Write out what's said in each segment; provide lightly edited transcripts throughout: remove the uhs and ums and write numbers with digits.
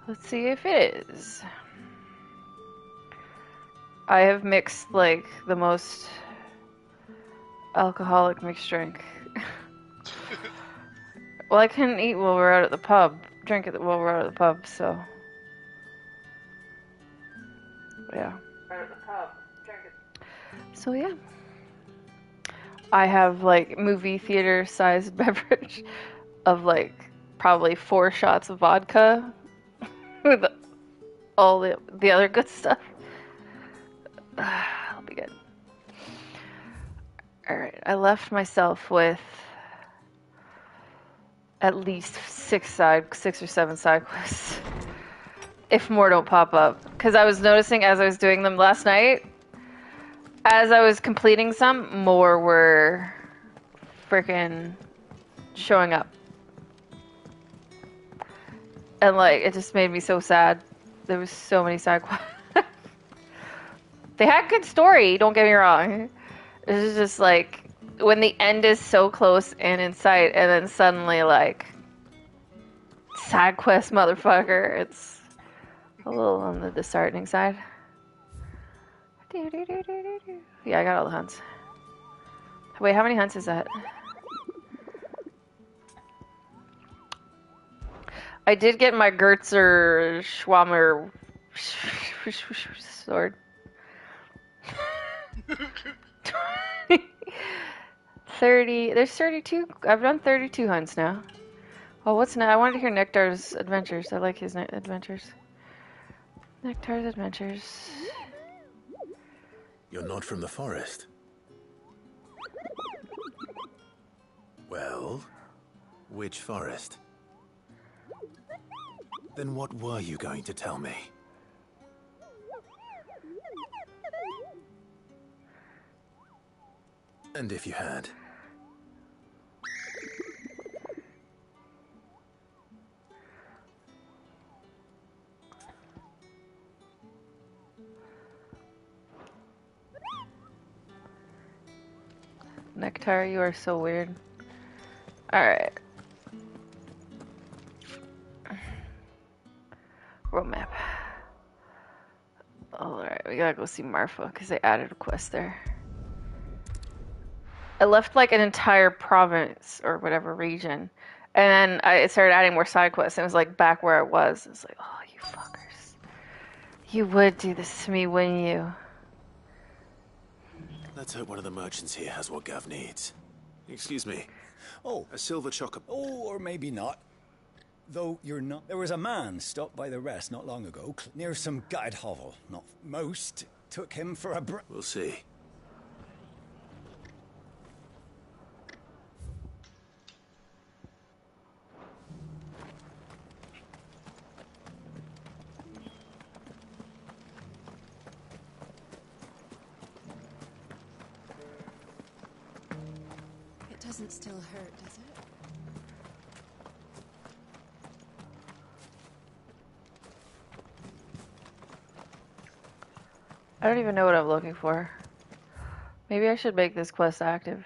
Let's see if it is. I have mixed like the most alcoholic mixed drink. Well, I couldn't eat while we were out at the pub. Drink it while we were out at the pub, so. Yeah. Out at the pub. Drink it. So yeah. I have like movie theater sized beverage of like probably 4 shots of vodka with all the other good stuff. I'll be good. Alright, I left myself with at least 6 or 7 side quests. If more don't pop up. Because I was noticing as I was doing them last night, as I was completing some, more were freaking showing up. And like, it just made me so sad. There was so many side quests. They had good story, don't get me wrong. It was just like, when the end is so close and in sight, and then suddenly, like, side quest motherfucker, it's a little on the disheartening side. Yeah, I got all the hunts. Wait, how many hunts is that? I did get my Gertzer Schwammer sword. 30. There's 32. I've done 32 hunts now. Oh, what's now? I wanted to hear Nectar's adventures. I like his adventures. Nectar's adventures. You're not from the forest. Well, which forest? Then what were you going to tell me? And if you had? Nectar, you are so weird. Alright. World map. Alright, we gotta go see Marfa because they added a quest there. I left like an entire province or whatever region, and then I started adding more side quests, and it was like back where I was. It's like, oh, you fuckers. You would do this to me, wouldn't you? Let's hope one of the merchants here has what Gav needs. Excuse me. Oh, A silver chocolate. oh, or maybe not. Though you're not. There was a man stopped by the rest not long ago, near some gutted hovel. Not most took him for a We'll see. It doesn't still hurt, does it? I don't even know what I'm looking for. Maybe I should make this quest active.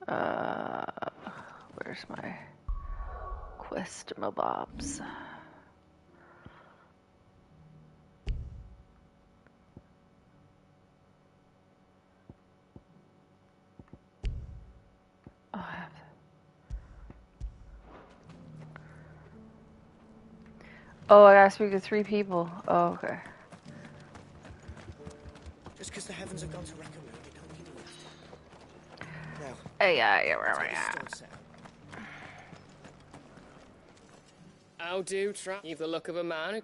Where's my quest mobobs? Oh, I have to. Oh, I gotta speak to 3 people. Oh, okay. Just because the heavens have gone to recommend it, don't mean you have to. Now, Hey, yeah, let's right, get yeah. the stone set. How do, Trap? You've the look of a man.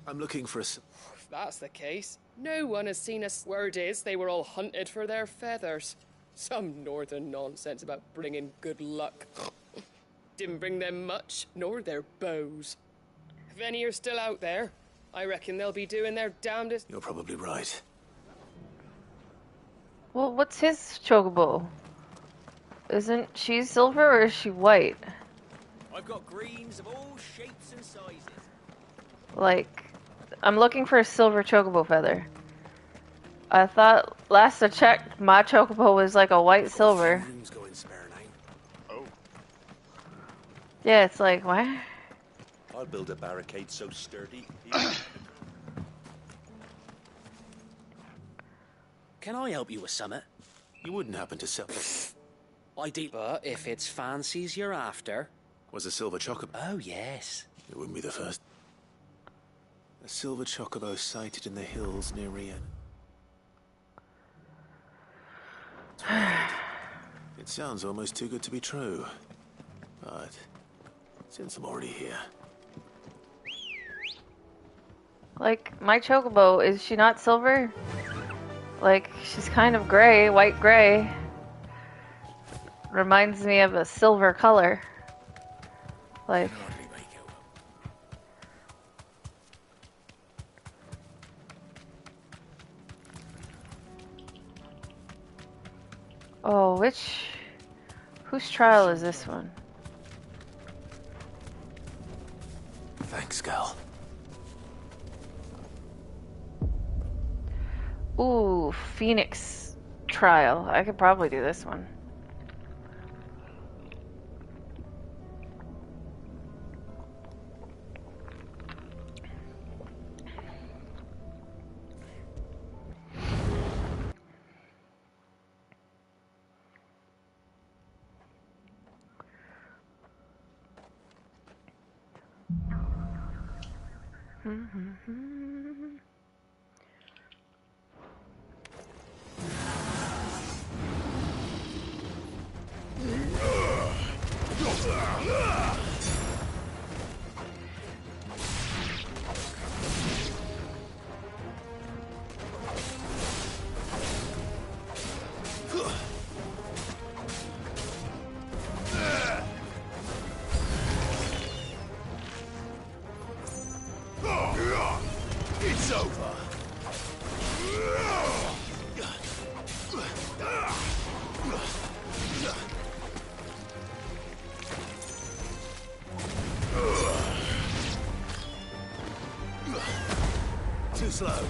I'm looking for a... If that's the case, no one has seen us. Word is they were all hunted for their feathers. Some northern nonsense about bringing good luck. Didn't bring them much, nor their bows. If any are still out there, I reckon they'll be doing their damnedest. You're probably right. Well, what's his chocobo? Isn't she silver or is she white? I've got greens of all shapes and sizes. Like, I'm looking for a silver chocobo feather. I thought last I checked, my chocobo was like a white silver. Rooms going spare now. Yeah, it's like, what? I'll build a barricade so sturdy. Can I help you with something? You wouldn't happen to sell... I did, but if it's fancies you're after... Was a silver chocobo? Oh, yes. It wouldn't be the first. A silver chocobo sighted in the hills near Rien. It sounds almost too good to be true. But since I'm already here... Like, my chocobo, is she not silver? Like, she's kind of gray, white gray. Reminds me of a silver color. Like... Oh, whose trial is this one? Thanks, Gal. Ooh, Phoenix trial. I could probably do this one. It's over. Too slow.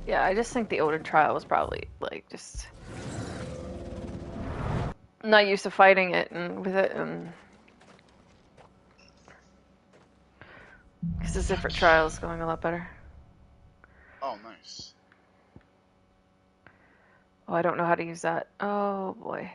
Yeah, I just think the Odin trial was probably like just not used to fighting it and with it, and because the different trials going a lot better. Oh, nice. Oh, I don't know how to use that. Oh boy.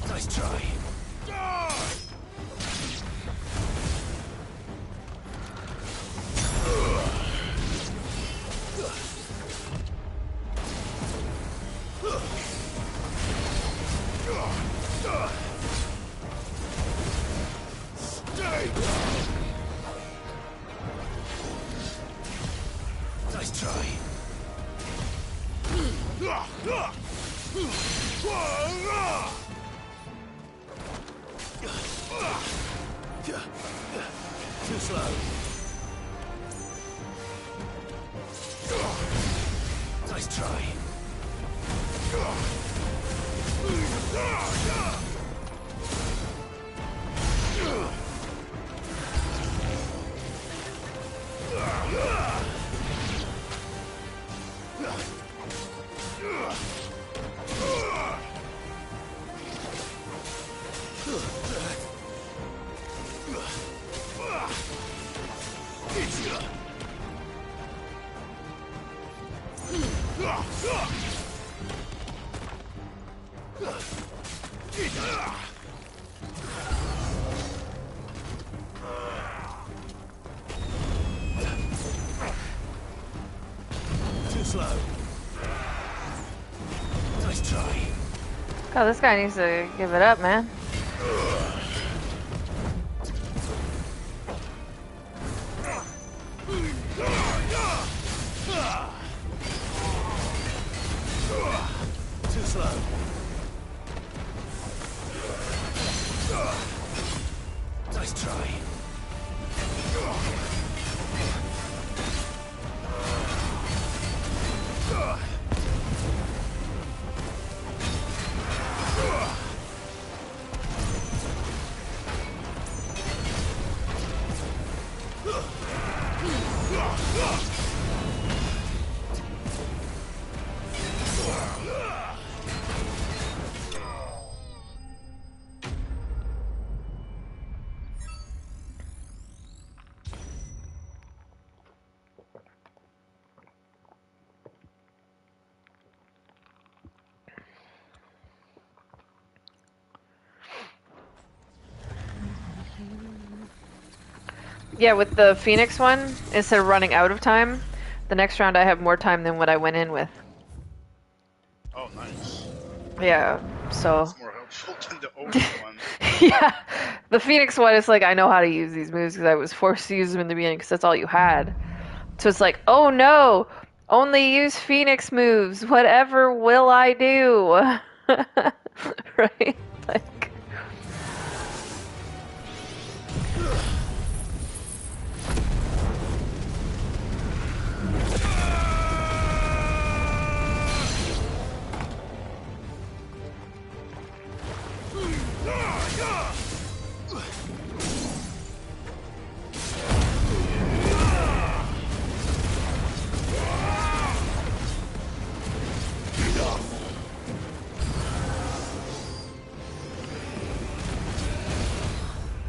Nice try. Nice try. Too slow. Nice try. Too slow. Nice try. God, this guy needs to give it up, man. Too slow. Nice try. Yeah, with the Phoenix one, instead of running out of time, the next round I have more time than what I went in with. Oh, nice. Yeah, so... It's more helpful than the old one. Yeah, the Phoenix one is like, I know how to use these moves because I was forced to use them in the beginning because that's all you had. So it's like, oh no, only use Phoenix moves. Whatever will I do? Right? Like...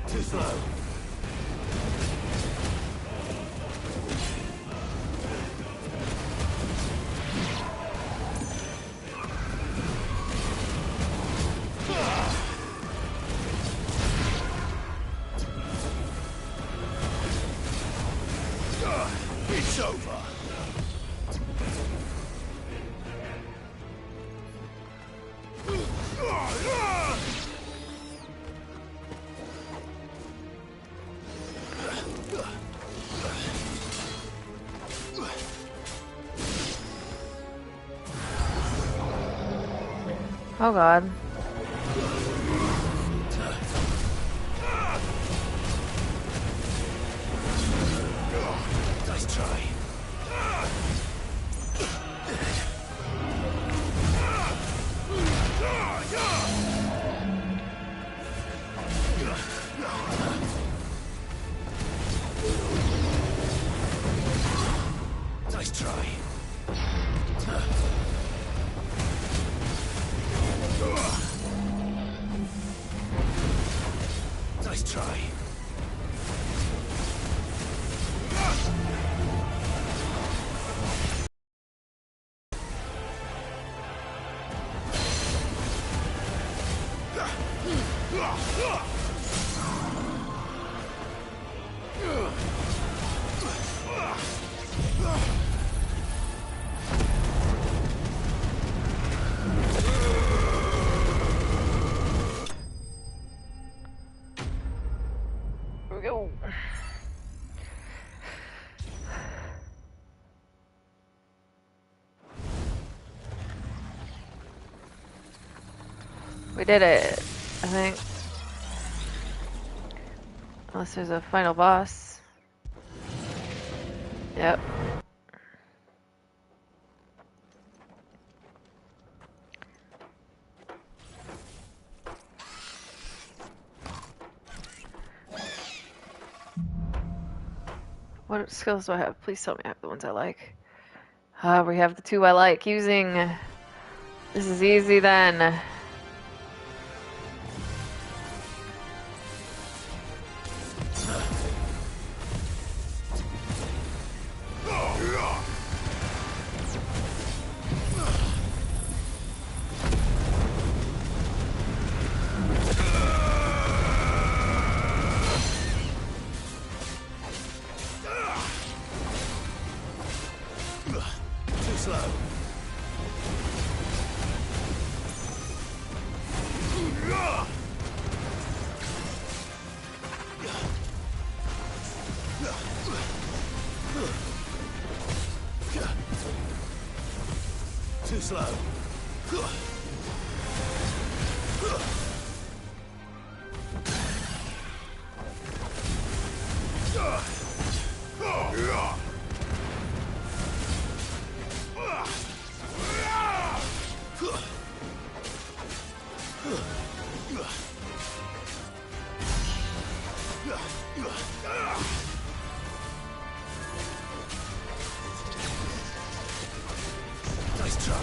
Too slow. It's over. Oh god. Nice try. Nice try. Nice try. Here we go. We did it, I think. Unless there's a final boss. Yep. What skills do I have? Please tell me I have the ones I like. We have the two I like using. This is easy then. slow. Too slow. Nice try.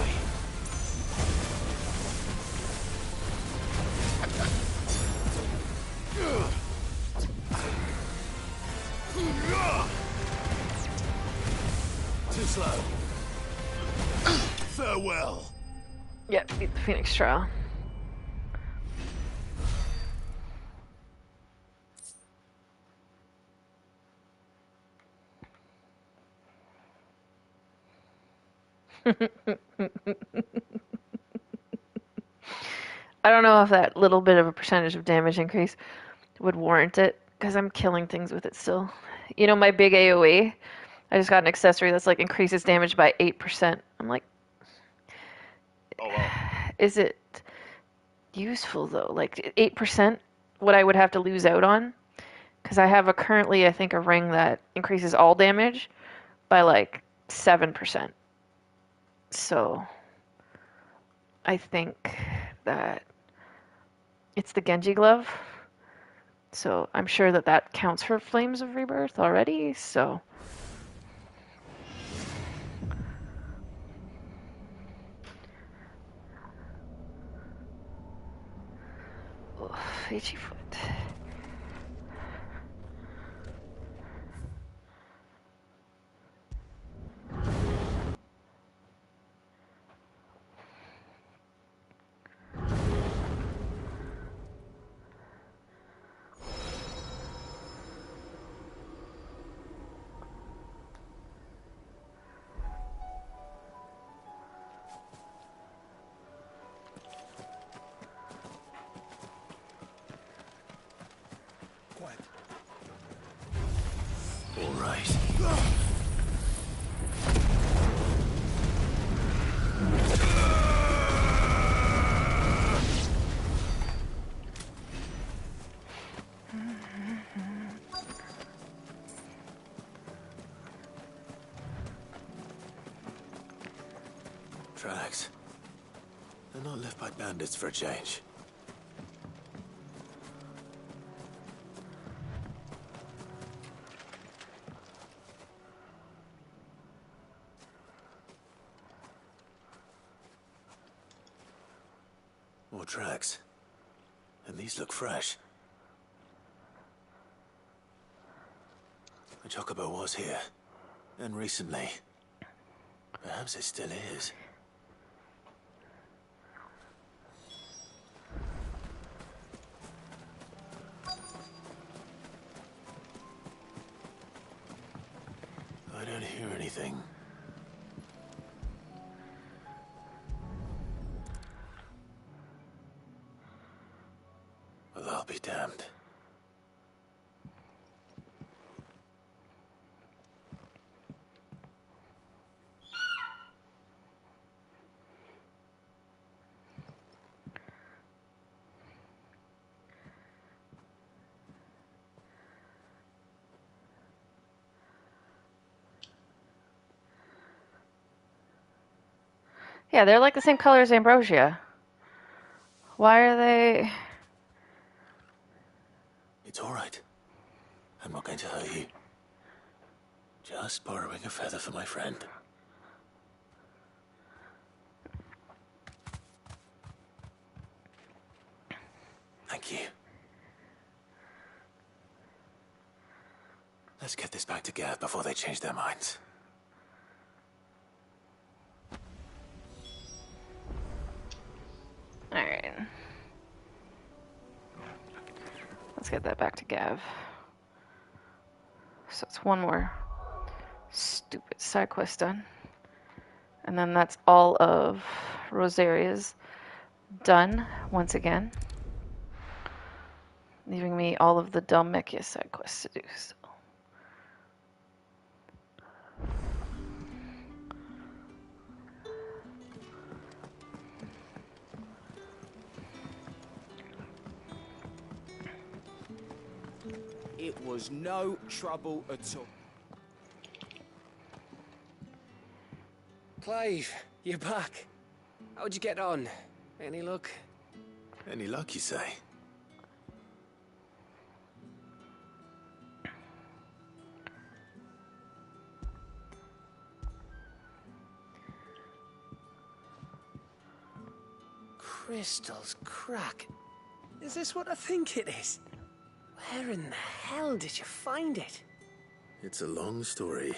Too slow. Farewell. Yep, beat the Phoenix Trial. I don't know if that little bit of a percentage of damage increase would warrant it, because I'm killing things with it still. You know, my big AoE, I just got an accessory that's like increases damage by 8%. I'm like, Oh, wow. is it useful though? Like 8%, what I would have to lose out on? Because I have currently, I think, a ring that increases all damage by like 7%. So I think that it's the Genji glove. So I'm sure that that counts for Flames of Rebirth already, so... Oof, itchy foot. Quiet. All right. Tracks. They're not left by bandits for a change. More tracks. And these look fresh. The Chocobo was here. And recently. Perhaps it still is. I don't hear anything. Well, I'll be damned. Yeah, they're like the same color as Ambrosia. Why are they... It's all right. I'm not going to hurt you. Just borrowing a feather for my friend. Thank you. Let's get this back to Gav before they change their minds. Alright. Let's get that back to Gav. So it's one more stupid side quest done. And then that's all of Rosaria's done once again, leaving me all of the Dalmekia side quests to do. So. It was no trouble at all. Clive, you're back. How'd you get on? Any luck? Any luck, you say? Crystal's crack. Is this what I think it is? Where in the hell did you find it? It's a long story.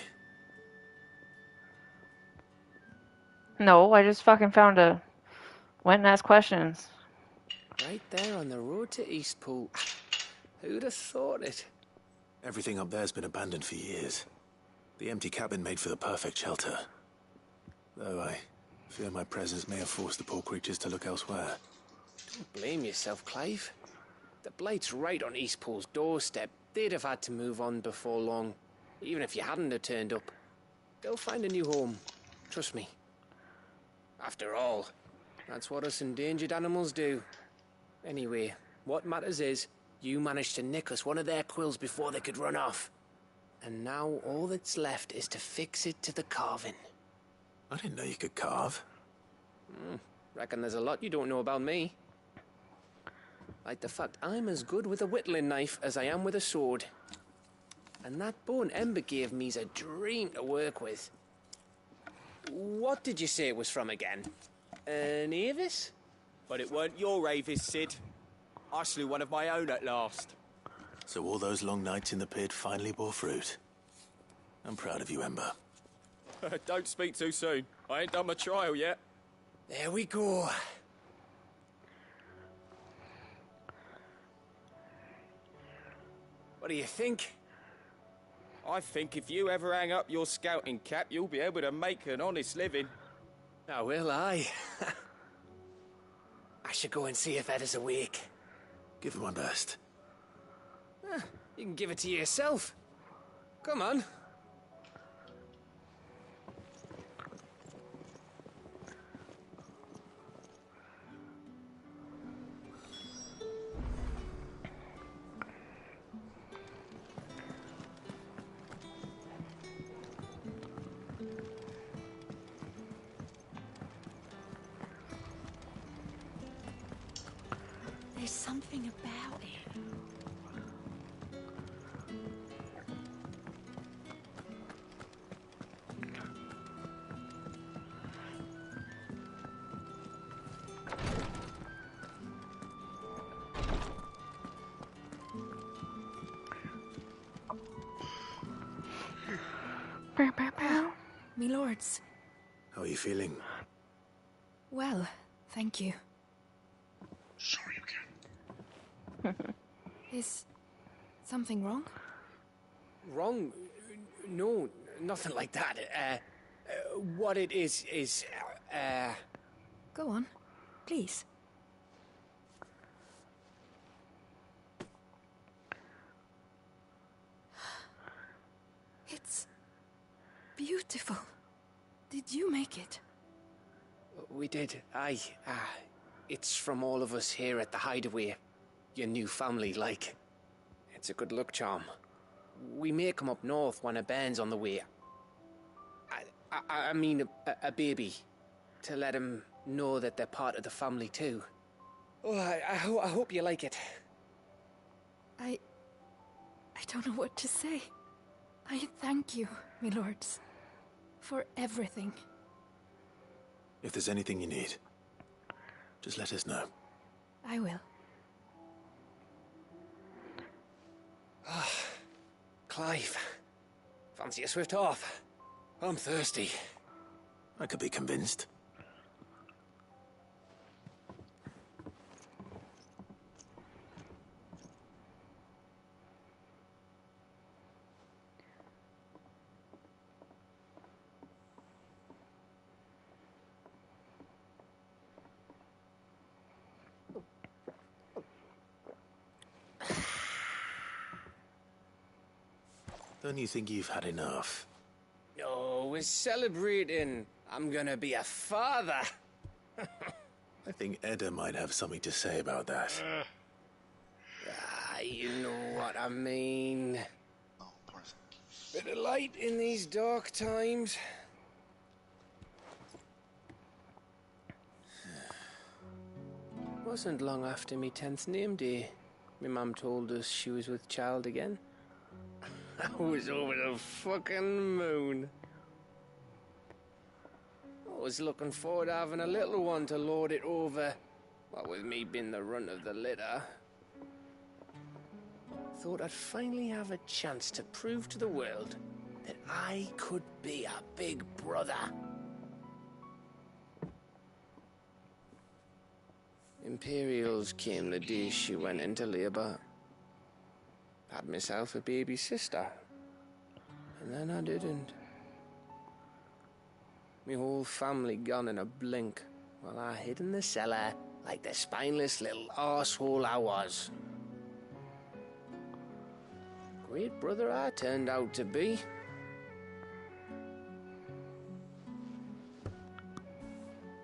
No, I just fucking found a... Went and asked questions. Right there on the road to Eastpool. Who'd have thought it? Everything up there's been abandoned for years. The empty cabin made for the perfect shelter. Though I fear my presence may have forced the poor creatures to look elsewhere. Don't blame yourself, Clive. The Blight's right on Eastpool's doorstep. They'd have had to move on before long, even if you hadn't have turned up. They'll find a new home. Trust me. After all, that's what us endangered animals do. Anyway, what matters is, you managed to nick us one of their quills before they could run off. And now all that's left is to fix it to the carving. I didn't know you could carve. Reckon there's a lot you don't know about me. Like the fact I'm as good with a whittling knife as I am with a sword. And that bone Ember gave me's a dream to work with. What did you say it was from again? An Avis? But it weren't your Avis, Sid. I slew one of my own at last. So all those long nights in the pit finally bore fruit. I'm proud of you, Ember. Don't speak too soon. I ain't done my trial yet. There we go. What do you think? I think if you ever hang up your scouting cap, you'll be able to make an honest living. Now will I? I should go and see if Ed is awake. Give it my best. You can give it to yourself. Come on. There's something about it. Me lords. How are you feeling? Well, thank you. Sorry again. Is something wrong? Wrong? No, nothing like that. What it is, Go on, please. It's beautiful. Did you make it? We did. Aye. It's from all of us here at the Hideaway. Your new family, like. It's a good luck charm. We may come up north when a band's on the way. I mean a baby. To let him know that they're part of the family too. Oh, I hope you like it. I don't know what to say. I thank you, my lords, for everything. If there's anything you need, just let us know. I will. Clive, fancy a swift off? I'm thirsty. I could be convinced. Don't you think you've had enough? No, we're celebrating. I'm gonna be a father. I think Edda might have something to say about that. You know what I mean. Oh, poor thing. Bit of light in these dark times. Wasn't long after me 10th name day. My mum told us she was with child again. I was over the fucking moon. I was looking forward to having a little one to lord it over. What with me being the runt of the litter. Thought I'd finally have a chance to prove to the world that I could be a big brother. Imperials came the day she went into labour. Had myself a baby sister. And then I didn't. My whole family gone in a blink, while I hid in the cellar like the spineless little arsehole I was. Great brother I turned out to be.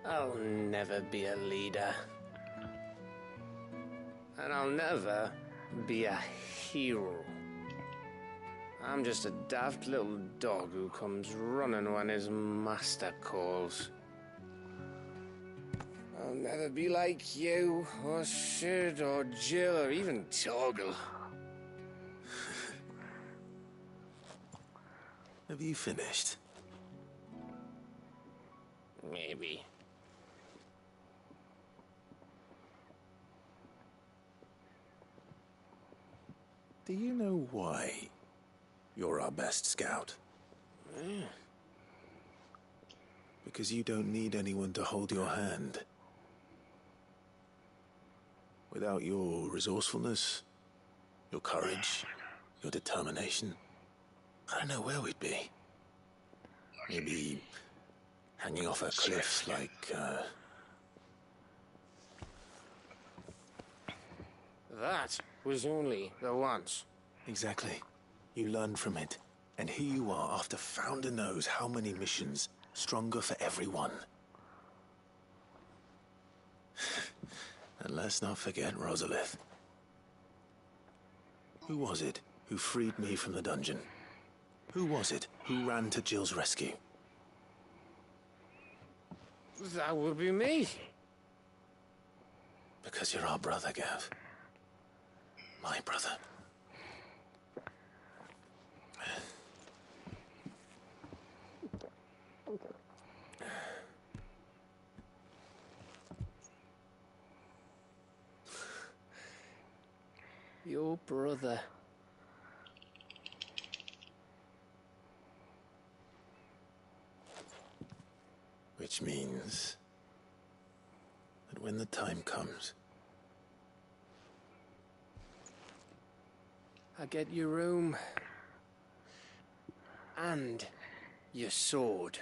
I'll never be a leader. And I'll never be a hero. I'm just a daft little dog who comes running when his master calls. I'll never be like you, or Sid, or Jill, or even Torgal. Have you finished? Maybe. Do you know why you're our best scout? Because you don't need anyone to hold your hand. Without your resourcefulness, your courage, your determination, I don't know where we'd be. Maybe hanging off a cliff like, That was only the once. Exactly. You learned from it. And here you are after Founder knows how many missions, stronger for everyone. And let's not forget Rosalith. Who was it who freed me from the dungeon? Who was it who ran to Jill's rescue? That would be me. Because you're our brother, Gav. My brother. Your brother. Which means that when the time comes, I get your room. And your sword.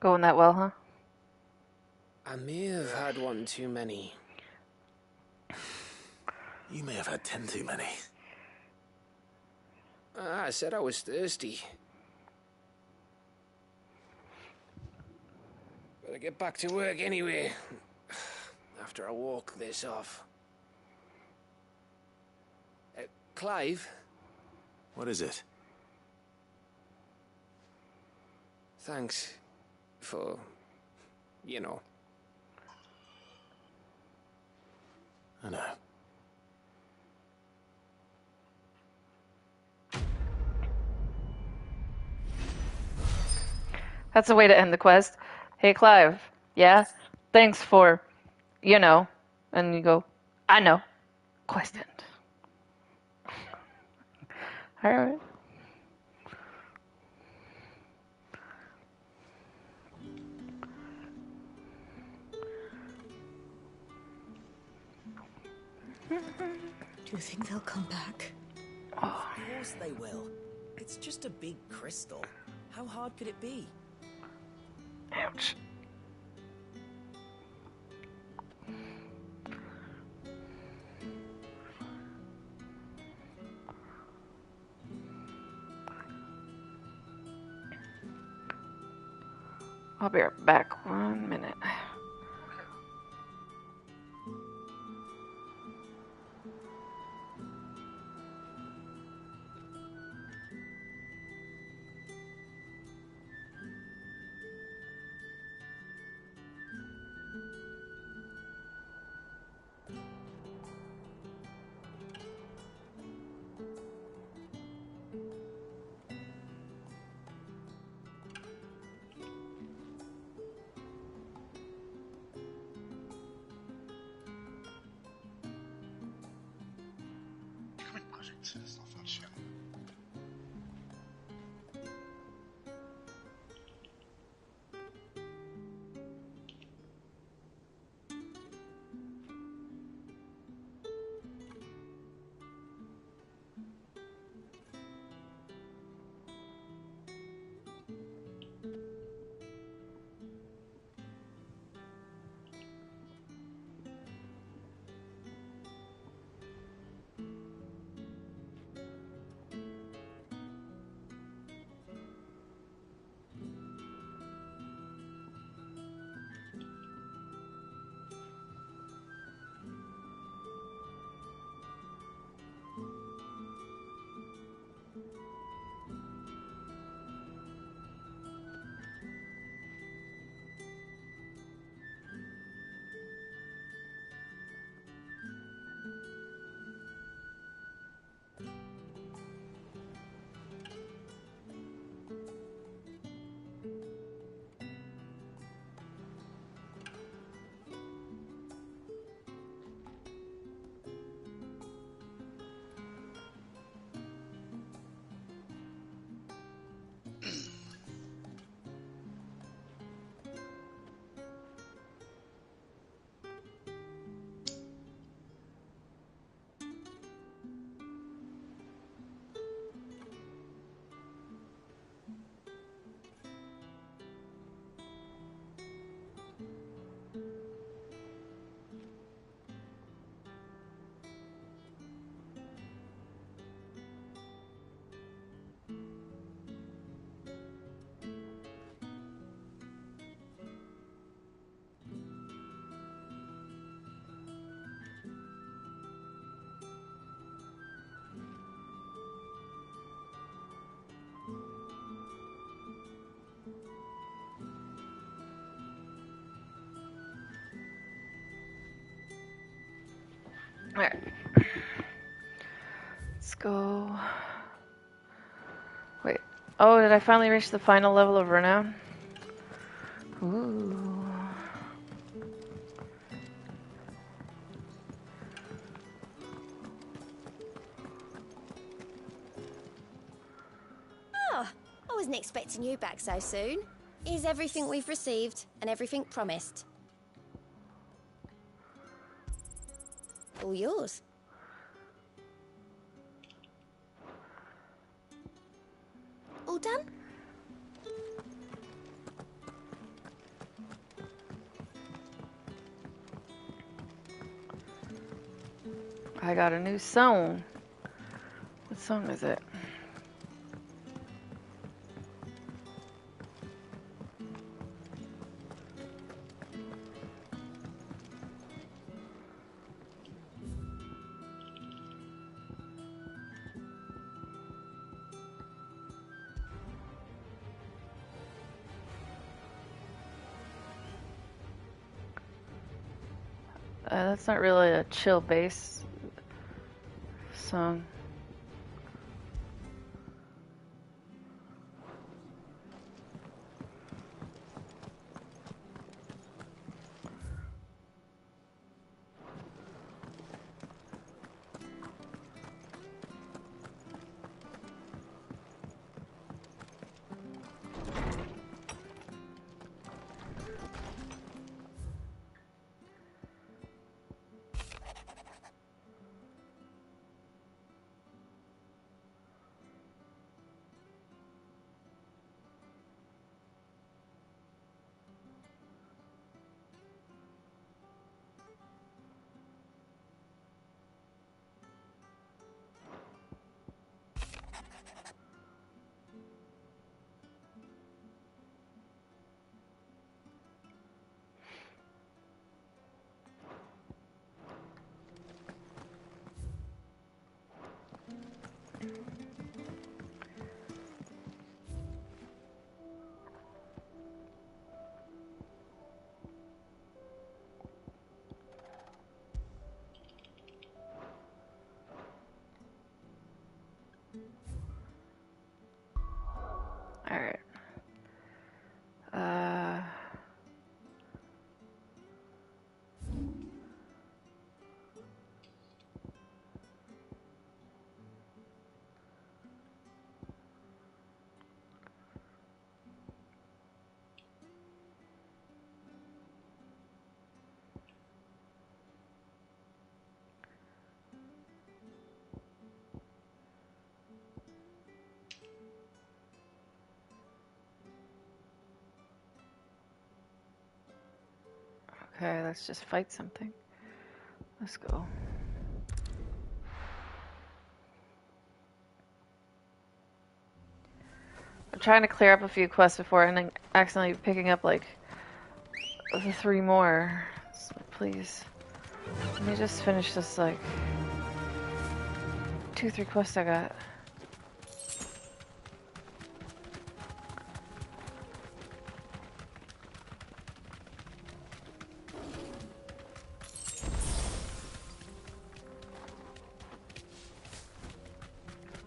Going that well, huh? I may have had one too many. you may have had 10 too many. I said I was thirsty. Better get back to work anyway. After I walk this off. Clive? What is it? Thanks for, you know. I know. That's the way to end the quest. Hey, Clive. Yeah? Thanks for, you know. And you go, I know. Quest end. Alright. Do you think they'll come back? Oh. Of course they will. It's just a big crystal. How hard could it be? Ouch. I'll be right back. 1 minute. Comic project, c'est l'enfant de chien. Alright. Let's go. Wait. Oh, did I finally reach the final level of renown? Ooh. Oh, I wasn't expecting you back so soon. Is everything we've received and everything promised? All yours. All done? I got a new song. What song is it? That's not really a chill bass song. Alright. Okay, let's just fight something. Let's go. I'm trying to clear up a few quests before and then accidentally picking up like the 3 more. So, please. Let me just finish this like 2-3 quests I got.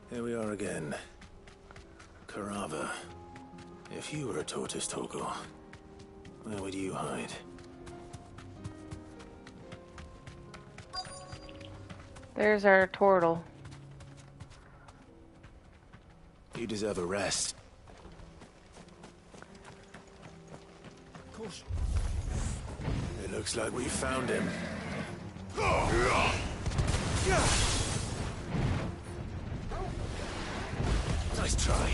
Here we are again. Carava. If you were a tortoise, Torgor, where would you hide? There's our turtle. You deserve a rest. It looks like we found him. Nice try.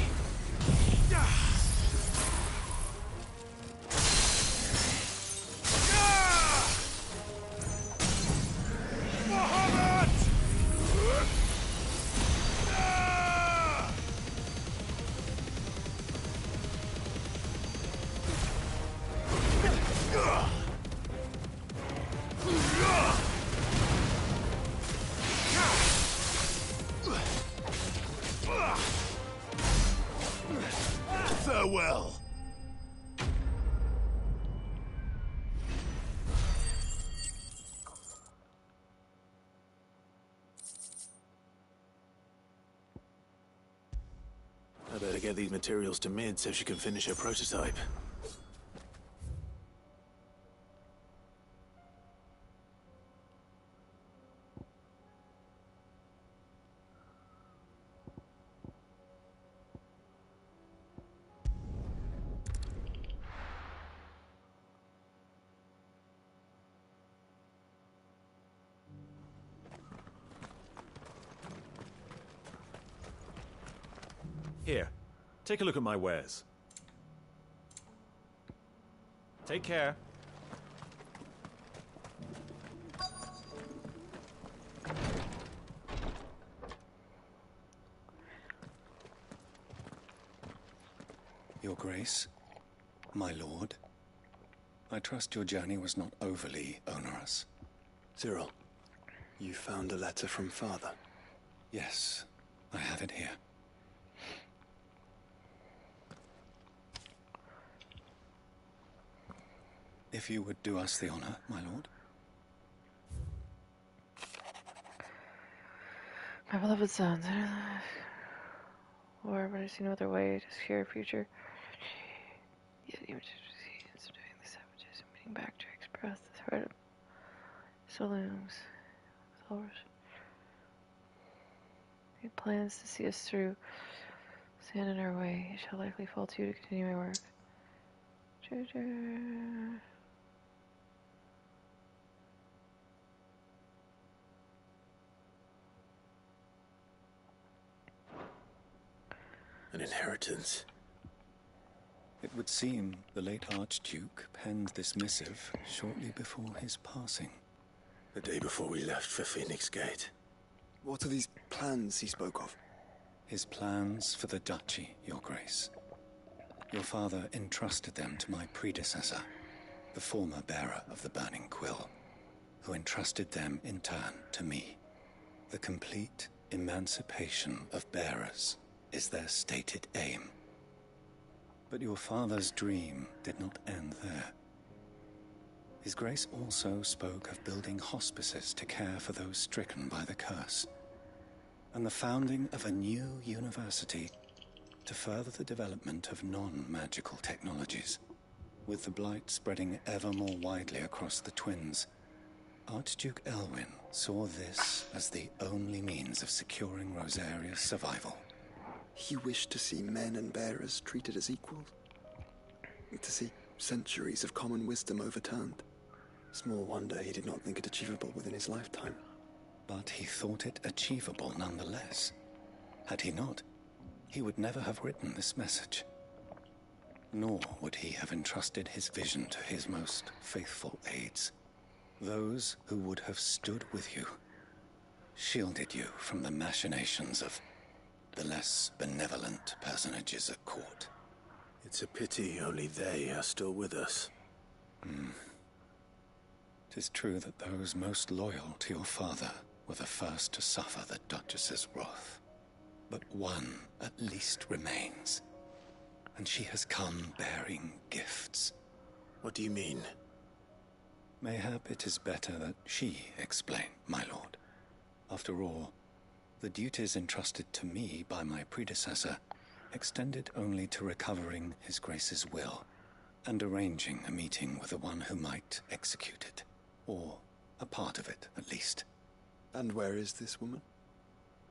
Farewell. I better get these materials to Mid so she can finish her prototype. Here, take a look at my wares. Take care. Your Grace, my lord, I trust your journey was not overly onerous. Cyril, you found a letter from Father? Yes, I have it here. If you would do us the honor, my lord. My beloved sons, or but I see no other way to secure a future. Yet you subduing the savages and bringing back to express the threat of saloons. He plans to see us through. Stand in our way. It shall likely fall to you to continue my work. An inheritance. It would seem the late Archduke penned this missive shortly before his passing. The day before we left for Phoenix Gate. What are these plans he spoke of? His plans for the duchy, Your Grace. Your father entrusted them to my predecessor, the former bearer of the Burning Quill, who entrusted them in turn to me. The complete emancipation of bearers is their stated aim. But your father's dream did not end there. His Grace also spoke of building hospices to care for those stricken by the curse. and the founding of a new university to further the development of non-magical technologies. With the blight spreading ever more widely across the twins, Archduke Elwyn saw this as the only means of securing Rosaria's survival. He wished to see men and bearers treated as equals. To see centuries of common wisdom overturned. Small wonder he did not think it achievable within his lifetime. But he thought it achievable nonetheless. Had he not, he would never have written this message. Nor would he have entrusted his vision to his most faithful aides. Those who would have stood with you, shielded you from the machinations of the less benevolent personages at court. It's a pity only they are still with us. 'Tis true that those most loyal to your father were the first to suffer the Duchess's wrath. But one at least remains, and she has come bearing gifts. What do you mean? Mayhap it is better that she explain, my lord. After all, the duties entrusted to me by my predecessor extended only to recovering His Grace's will and arranging a meeting with the one who might execute it, or a part of it at least. And where is this woman?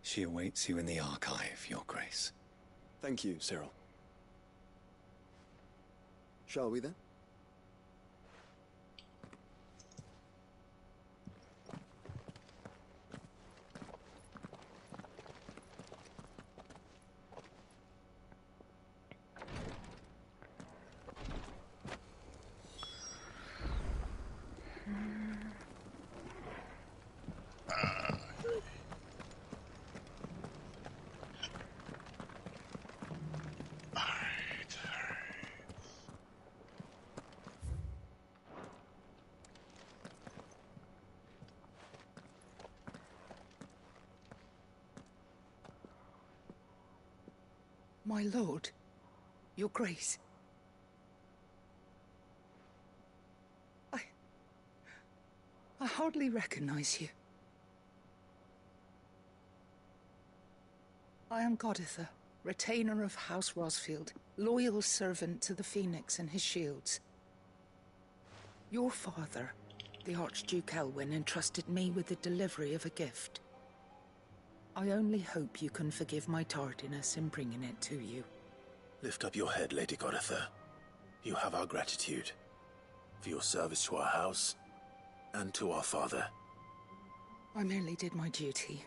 She awaits you in the archive, Your Grace. Thank you, Cyril. Shall we then? My lord, Your Grace. I hardly recognize you. I am Goditha, retainer of House Rosfield, loyal servant to the Phoenix and his shields. Your father, the Archduke Elwyn, entrusted me with the delivery of a gift. I only hope you can forgive my tardiness in bringing it to you. Lift up your head, Lady Goditha. You have our gratitude for your service to our house and to our father. I merely did my duty,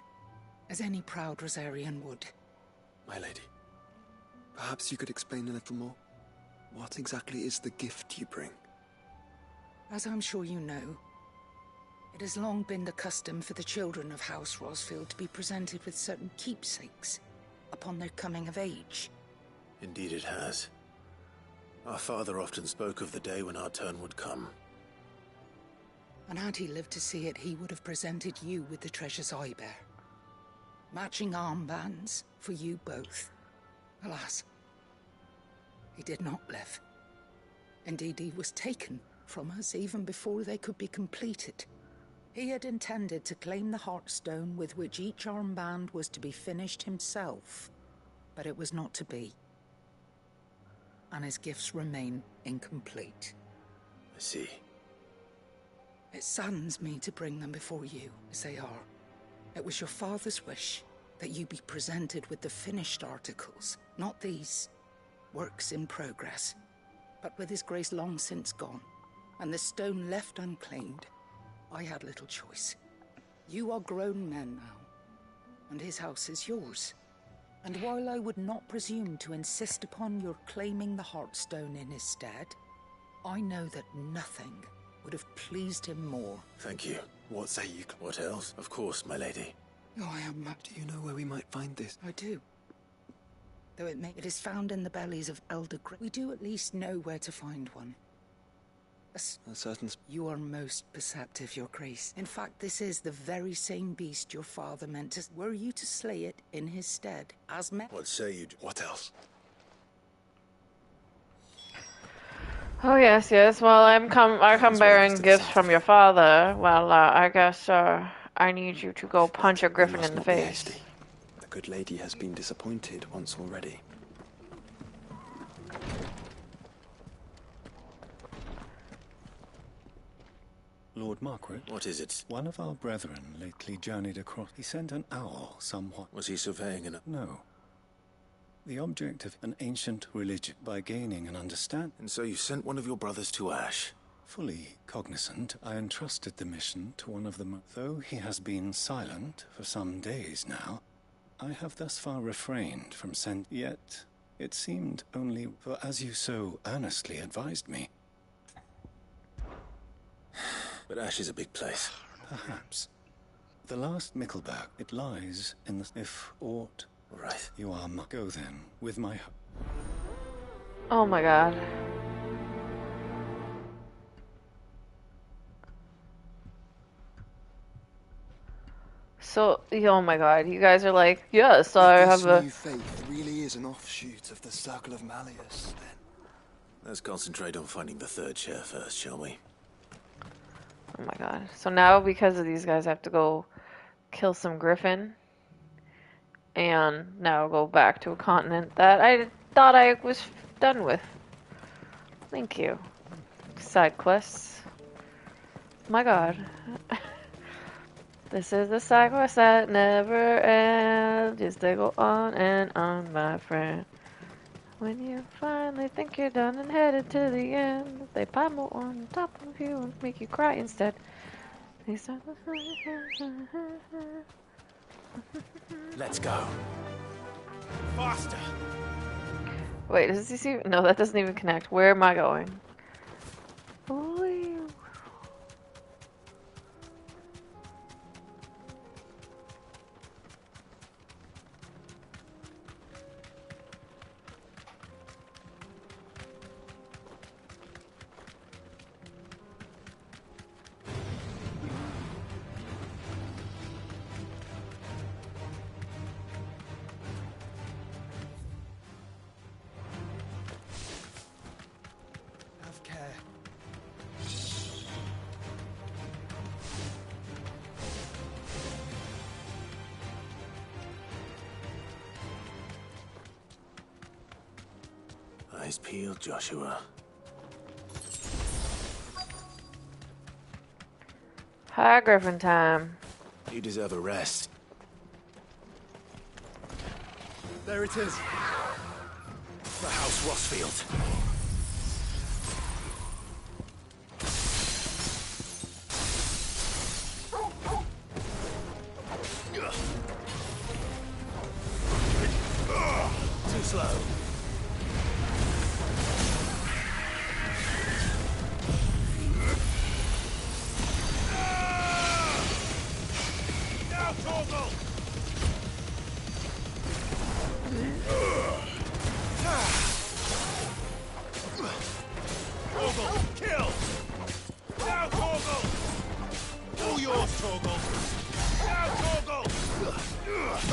as any proud Rosarian would. My lady, perhaps you could explain a little more? What exactly is the gift you bring? As I'm sure you know, it has long been the custom for the children of House Rosfield to be presented with certain keepsakes upon their coming of age. Indeed it has. Our father often spoke of the day when our turn would come. And had he lived to see it, he would have presented you with the treasures I bear. Matching armbands for you both. Alas, he did not live. Indeed, he was taken from us even before they could be completed. He had intended to claim the Heartstone with which each armband was to be finished himself, but it was not to be. And his gifts remain incomplete. I see. It saddens me to bring them before you, as they are. It was your father's wish that you be presented with the finished articles, not these works in progress. But with His Grace long since gone, and the stone left unclaimed, I had little choice. You are grown men now, and his house is yours. And while I would not presume to insist upon your claiming the Heartstone in his stead, I know that nothing would have pleased him more. Thank you. What say you? What else? Of course, my lady. Oh, I am mad. Do you know where we might find this? I do. Though it is found in the bellies of Elder Grey, we do at least know where to find one. A certain... You are most perceptive, Your Grace. In fact, this is the very same beast your father meant to... Were you to slay it in his stead, as meant... What say you? What else? Oh yes, yes. Well, I come bearing gifts from your father. Well, I guess I need you to go punch a griffin in the face. good lady has been disappointed once already. Lord Margaret? What is it? One of our brethren lately journeyed across. He sent an owl somewhat. Was he surveying an... No. The object of an ancient religion by gaining an understanding. And so you sent one of your brothers to Ash? Fully cognizant, I entrusted the mission to one of them. Though he has been silent for some days now, I have thus far refrained from sending. Yet, it seemed only for as you so earnestly advised me. But Ash is a big place. Perhaps. The last Mickleberg, it lies in the... If aught... Right. You are... Go then, with my... Oh my god. So, oh my god, you guys are like, yes, I have a... This new faith really is an offshoot of the Circle of Malleus, then. Let's concentrate on finding the third chair first, shall we? Oh my god. So now, because of these guys, I have to go kill some griffin. And now go back to a continent that I thought I was done with. Thank you. Side quests. My god. This is the side quest that never ends. Just they go on and on, my friend. When you finally think you're done and headed to the end, they pummel on top of you and make you cry instead. They start... Let's go. Faster. Wait, does this even... No, that doesn't even connect. Where am I going? Oh, Have care. Eyes peeled, Joshua. hi, Griffin time. You deserve a rest. There it is. The House Rossfield. Too slow. Now, Torgal! Torgal, kill! Now, Torgal! All yours, Torgal! Now, Torgal!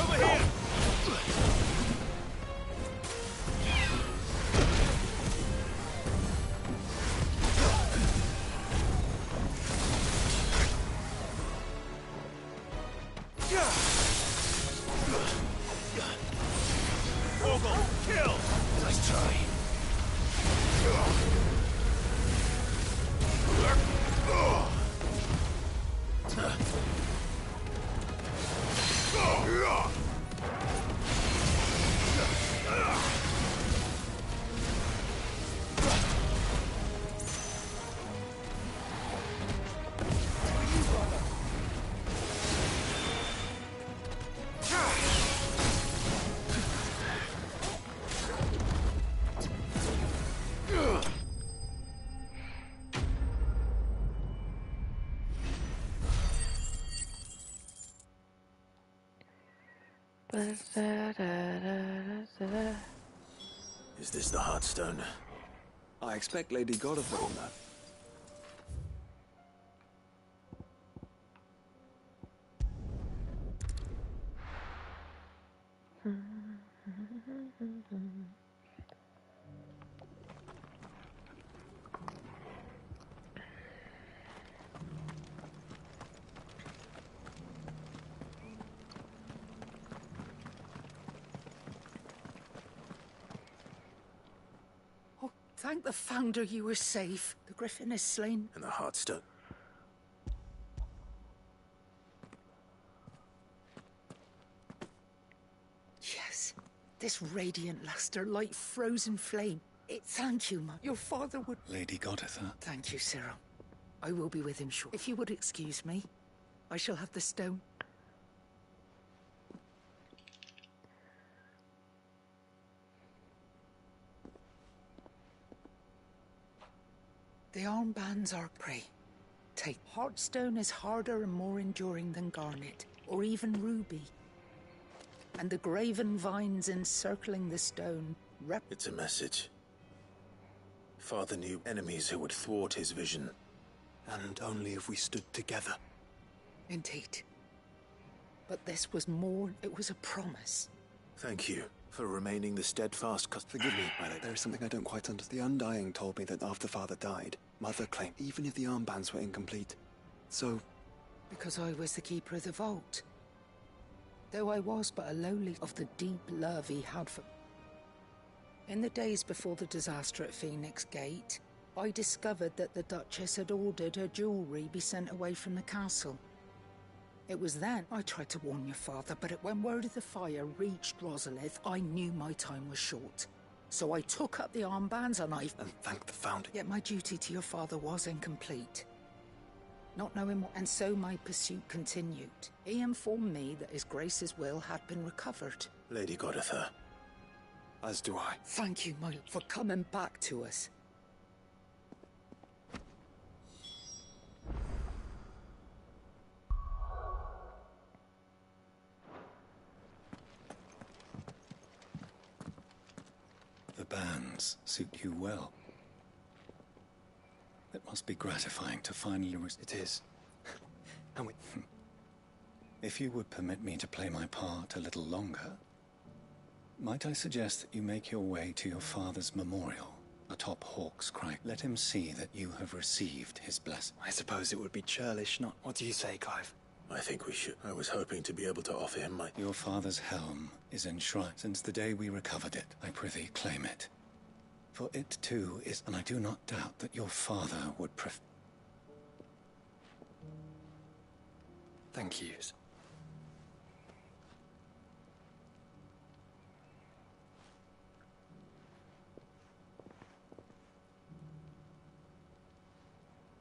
Over here! Torgal, kill! Nice try. Is this the Heartstone? I expect Lady God of all that. Thank the Founder you were safe. The Griffin is slain. And the Heartstone. Yes. This radiant luster like frozen flame. Thank you, your father would... Lady Goditha. Thank you, Cyril. I will be with him shortly. If you would excuse me, I shall have the stone. The armbands are prey. Take. Heartstone is harder and more enduring than garnet, or even ruby. And the graven vines encircling the stone It's a message. Father knew enemies who would thwart his vision. And only if we stood together. Indeed. But this was more, it was a promise. Thank you for remaining the steadfast Forgive me, my lady. There is something I don't quite understand. The Undying told me that after Father died, Mother claimed even if the armbands were incomplete. So... Because I was the keeper of the vault. Though I was but a lowly of the deep love he had for... In the days before the disaster at Phoenix Gate, I discovered that the Duchess had ordered her jewellery be sent away from the castle. It was then I tried to warn your father, but when word of the fire reached Rosalith, I knew my time was short. So I took up the armbands and And thanked the Founder. Yet my duty to your father was incomplete. Not knowing what... And so my pursuit continued. He informed me that His Grace's will had been recovered. Lady Goditha. As do I. Thank you, my lord, for coming back to us. The bands suit you well. It must be gratifying to finally It is. And we... If you would permit me to play my part a little longer, might I suggest that you make your way to your father's memorial atop Hawk's Crag? Let him see that you have received his blessing. I suppose it would be churlish, not... What do you say, Clive? I think we should. I was hoping to be able to offer him my... Your father's helm is enshrined. Since the day we recovered it, I prithee claim it. For it too is, and I do not doubt that your father would Thank you.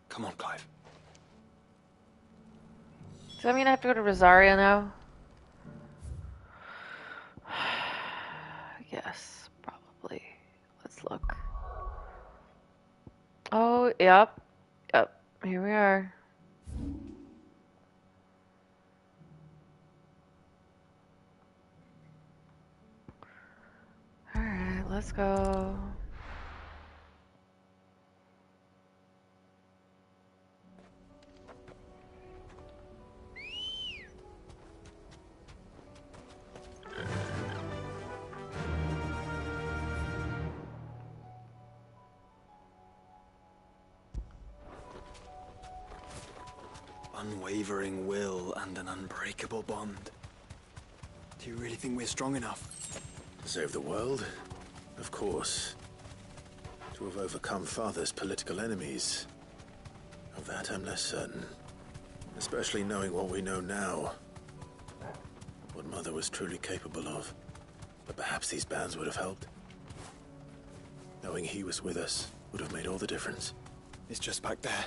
Come on, Clive. Does that mean I have to go to Rosaria now? Yes, probably. Let's look. Oh, yep. Yep. Here we are. Alright, let's go. Unwavering will and an unbreakable bond. Do you really think we're strong enough? To save the world? Of course. To have overcome Father's political enemies? Of that I'm less certain. Especially knowing what we know now. What Mother was truly capable of. But perhaps these bands would have helped. Knowing he was with us would have made all the difference. It's just back there.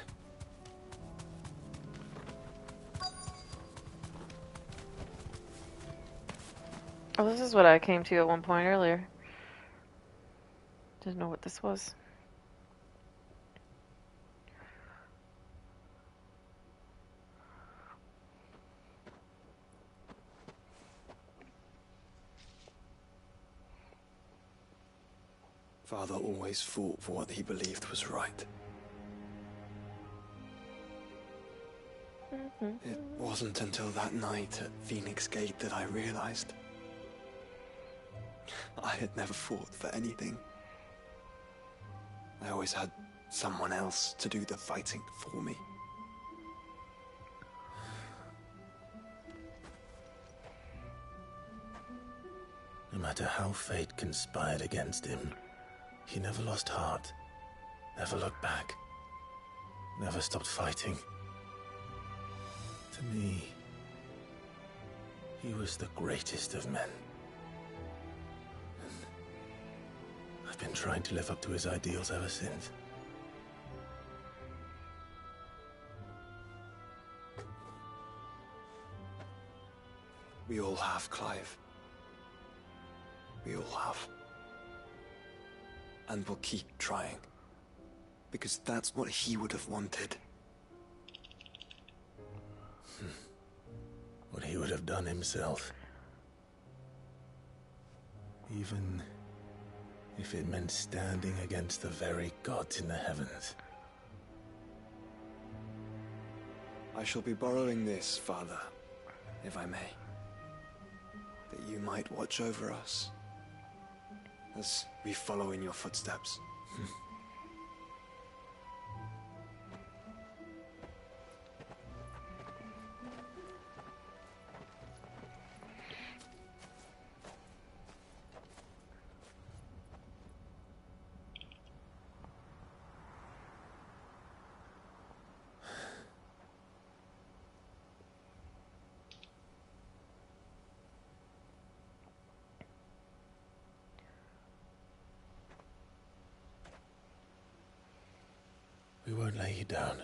Oh, this is what I came to at one point earlier. Didn't know what this was. Father always fought for what he believed was right. It wasn't until that night at Phoenix Gate that I realized I had never fought for anything. I always had someone else to do the fighting for me. No matter how fate conspired against him, he never lost heart. never looked back, never stopped fighting. To me, he was the greatest of men. And I've been trying to live up to his ideals ever since. We all have, Clive. We all have. And we'll keep trying. Because that's what he would have wanted. What he would have done himself. Even if it meant standing against the very gods in the heavens. I shall be borrowing this, Father, if I may. That you might watch over us as we follow in your footsteps. We won't lay you down.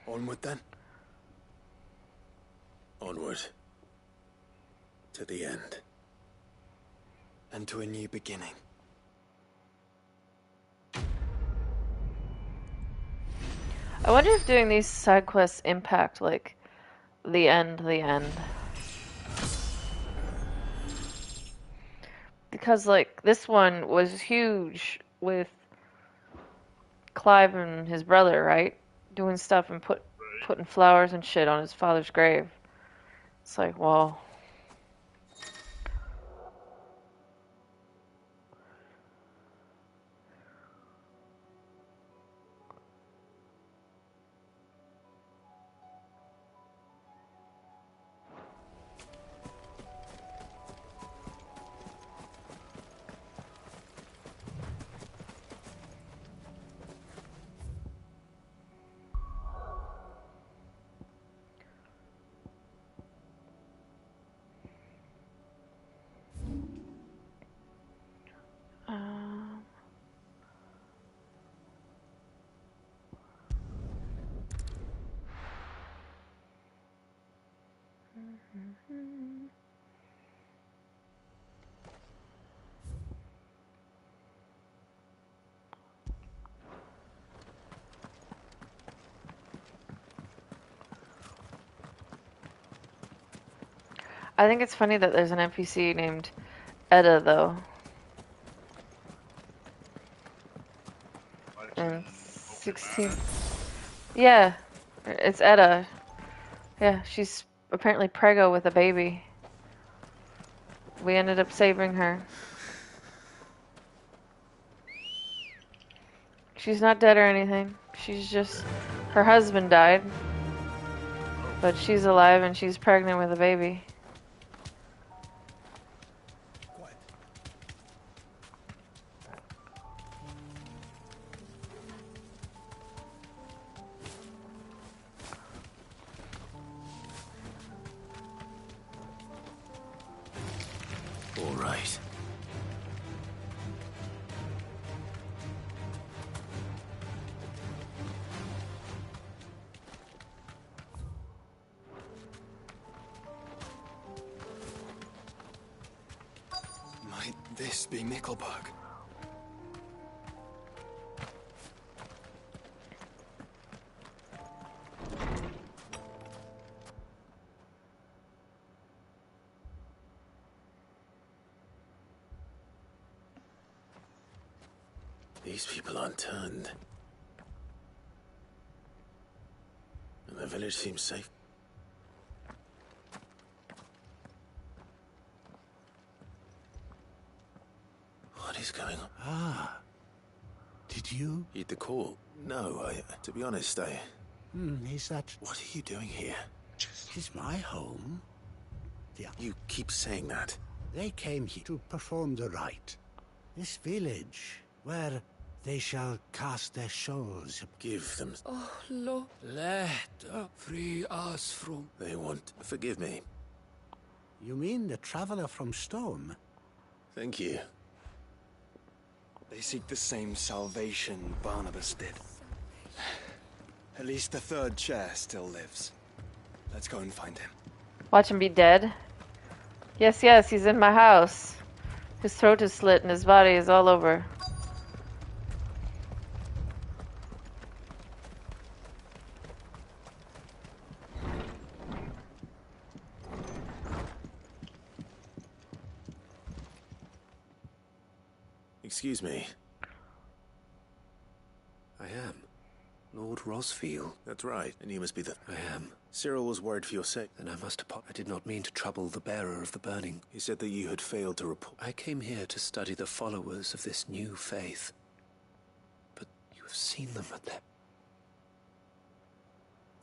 Onward then. Onward. To the end. And to a new beginning. I wonder if doing these side quests impact, like, the end. Because, like, this one was huge with Clive and his brother, right? Doing stuff and putting flowers and shit on his father's grave. It's like, well... I think it's funny that there's an NPC named Edda, though. And 16. Yeah, it's Edda. Yeah, she's apparently preggo with a baby. We ended up saving her. She's not dead or anything. She's just... Her husband died. But she's alive and she's pregnant with a baby. All right. Might this be Nickelberg? These people aren't turned. And the village seems safe. What is going on? Ah. Did you? Heed the call? No, to be honest, Is that... What are you doing here? It is my home. You keep saying that. They came here to perform the rite. This village, where they shall cast their souls. Give them. Oh, Lord, let free us from. They want. Forgive me. You mean the traveler from Storm? Thank you. They seek the same salvation Barnabas did. At least the third chair still lives. Let's go and find him. Watch him be dead. Yes, yes, he's in my house. His throat is slit and his body is all over. Excuse me. I am. Lord Rosfield. That's right, and you must be the... I am. Cyril was worried for your sake. Then I must apologize. I did not mean to trouble the bearer of the burning. He said that you had failed to report. I came here to study the followers of this new faith. But you have seen them at their...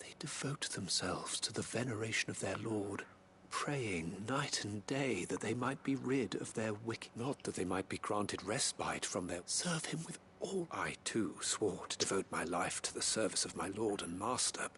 They devote themselves to the veneration of their Lord, praying night and day that they might be rid of their wicked... Not that they might be granted respite from their... Serve him with all... I, too, swore to devote my life to the service of my Lord and Master.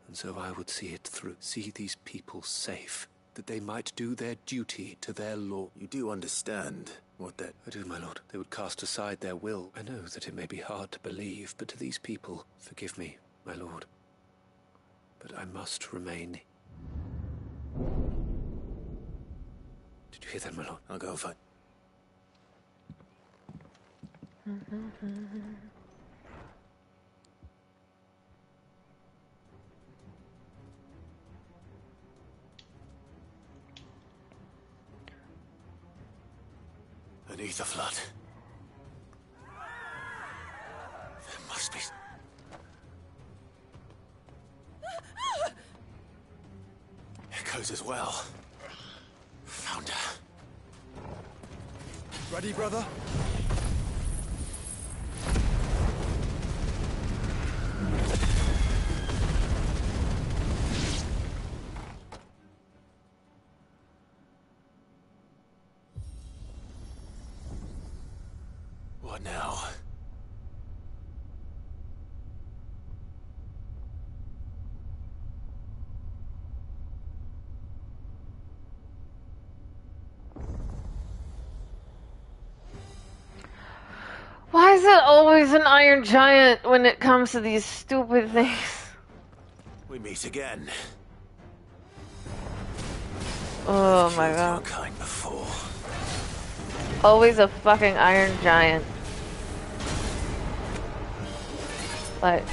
And so I would see it through, see these people safe, that they might do their duty to their Lord. You do understand what that... I do, my Lord. They would cast aside their will. I know that it may be hard to believe, but to these people, forgive me, my Lord. But I must remain. Did you hear that, my Lord? I'll go and find... Beneath the flood. There must be... Echoes as well. Found her. Ready, brother? What now? Why is it always an iron giant when it comes to these stupid things? We meet again. Oh I've my killed god. your kind before. Always a fucking iron giant. Like...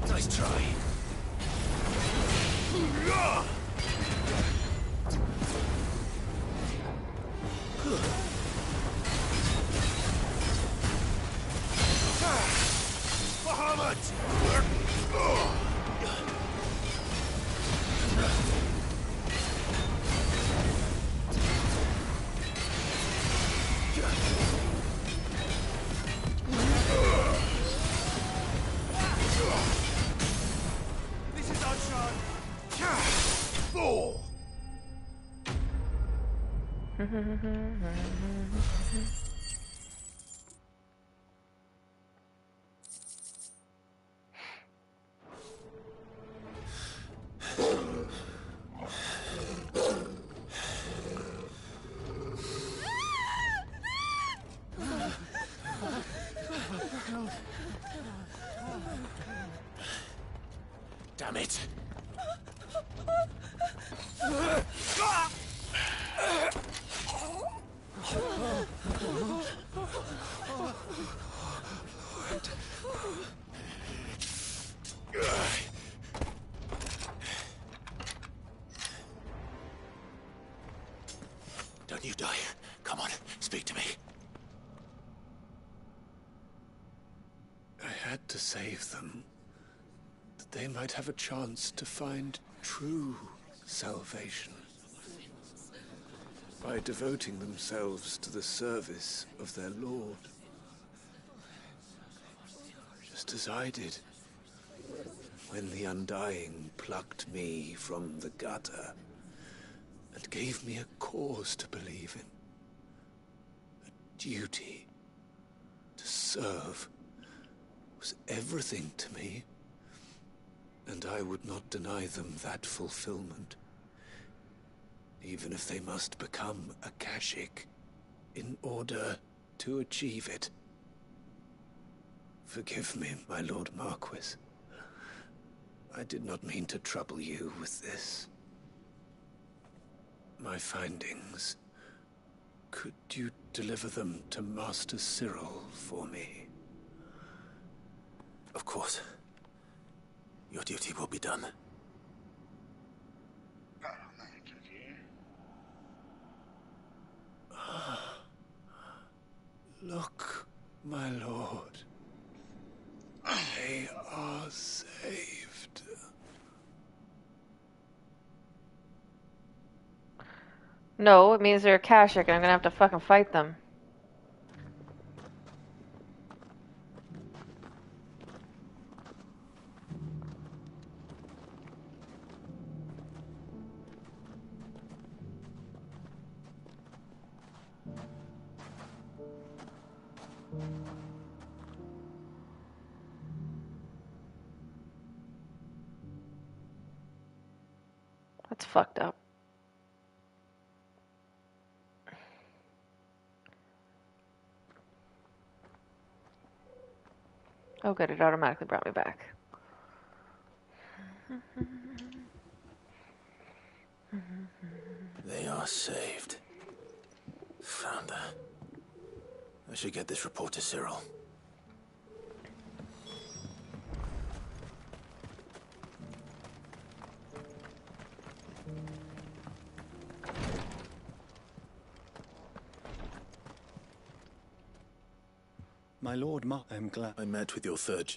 Nice try. This is our chance. Fool! Damn it. Don't you die. Come on, speak to me. I had to save them, that they might have a chance to find true salvation. By devoting themselves to the service of their Lord. Just as I did, when the Undying plucked me from the gutter and gave me a cause to believe in. A duty to serve was everything to me, and I would not deny them that fulfillment, even if they must become a Kashik in order to achieve it. Forgive me, my Lord Marquis. I did not mean to trouble you with this. My findings. Could you deliver them to Master Cyril for me? Of course. Your duty will be done. Look, my lord. They are saved. No, it means they're Akashic and I'm gonna have to fucking fight them. That's fucked up. Oh good, it automatically brought me back. They are saved. Found her. I should get this report to Cyril. My lord, I'm glad. I met with your third.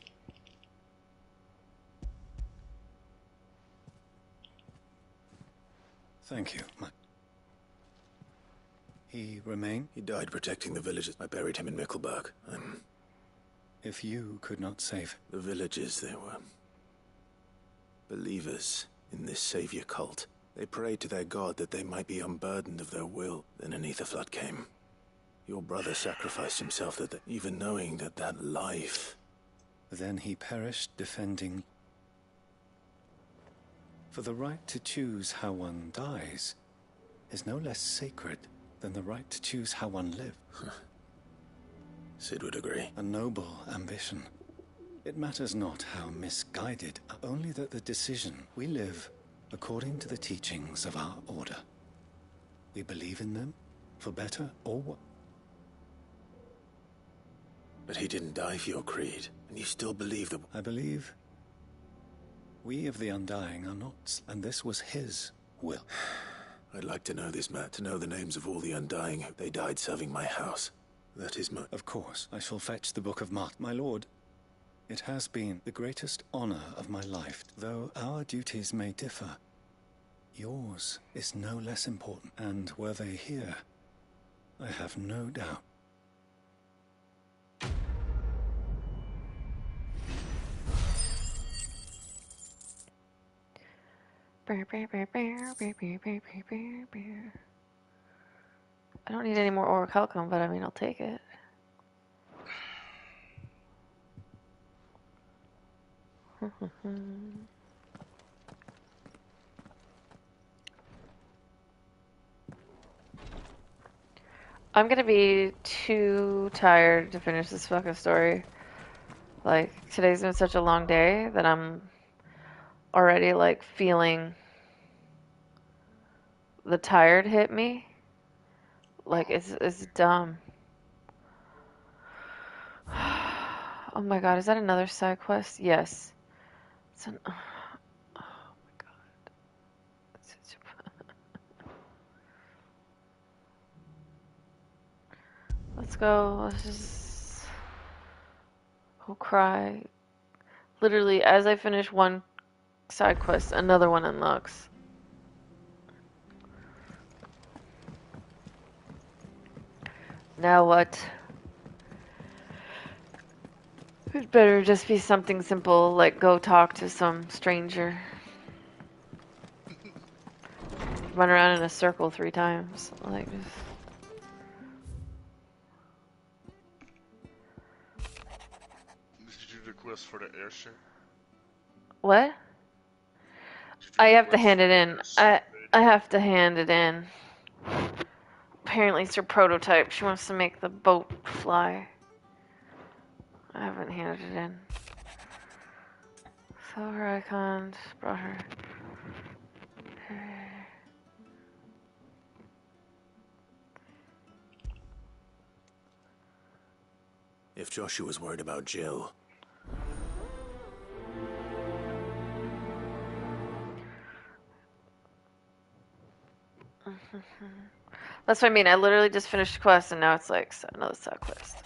Thank you. He remained? He died protecting the villages. I buried him in Mickelberg. If you could not save... The villagers, they were believers in this savior cult. They prayed to their god that they might be unburdened of their will. Then an ether flood came. Your brother sacrificed himself, even knowing that life... Then he perished defending... For the right to choose how one dies is no less sacred than the right to choose how one lives. Sid would agree. A noble ambition. It matters not how misguided, only that the decision we live according to the teachings of our order. We believe in them, for better or worse. But he didn't die for your creed, and you still believe that... I believe we of the Undying are not, and this was his will. I'd like to know this, Matt, to know the names of all the Undying. They died serving my house. That is my... Of course, I shall fetch the Book of Mark. My lord, it has been the greatest honor of my life. Though our duties may differ, yours is no less important. And were they here, I have no doubt. I don't need any more orichalcum, but I mean, I'll take it. I'm gonna be too tired to finish this fucking story. Like, today's been such a long day that already like feeling the tired hit me. Like it's dumb. Oh my god, is that another side quest? Yes. It's an, oh my god. Let's go. Let's just go cry. Literally, as I finish one side quest, another one unlocks. Now what? It better just be something simple, like go talk to some stranger. Run around in a circle 3 times. Like, just... Did you do the quest for the airship? What? I have to hand it in. I have to hand it in. Apparently it's her prototype. She wants to make the boat fly. I haven't handed it in. Silver icons. Brought her. If Joshua's worried about Jill... That's what I mean. I literally just finished the quest and now it's like another side quest.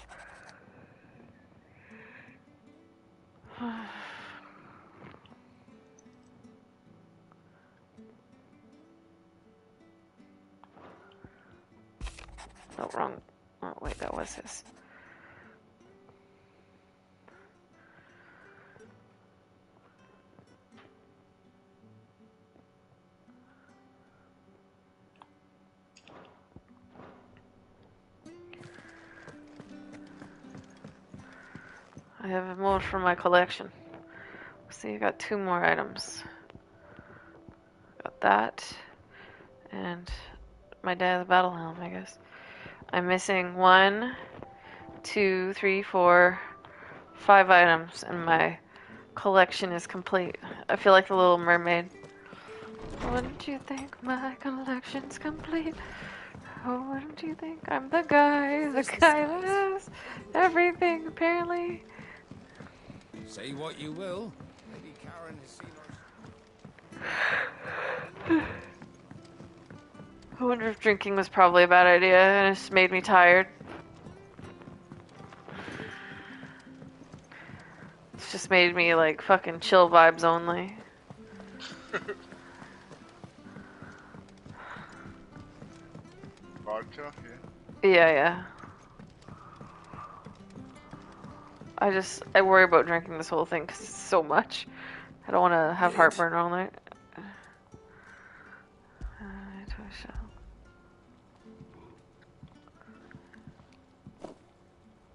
Oh, wrong. Oh, wait, that was his. I have more for my collection. See, I got 2 more items. Got that. And my dad's battle helm, I guess. I'm missing 1, 2, 3, 4, 5 items, and my collection is complete. I feel like the Little Mermaid. Wouldn't you think my collection's complete? Oh, wouldn't you think I'm the guy that has everything, apparently? Say what you will. Maybe Karen has seen us. I wonder if drinking was probably a bad idea and it just made me tired. It's just made me like fucking chill vibes only. Vodka, Yeah. I worry about drinking this whole thing because it's so much. I don't want to have heartburn all night.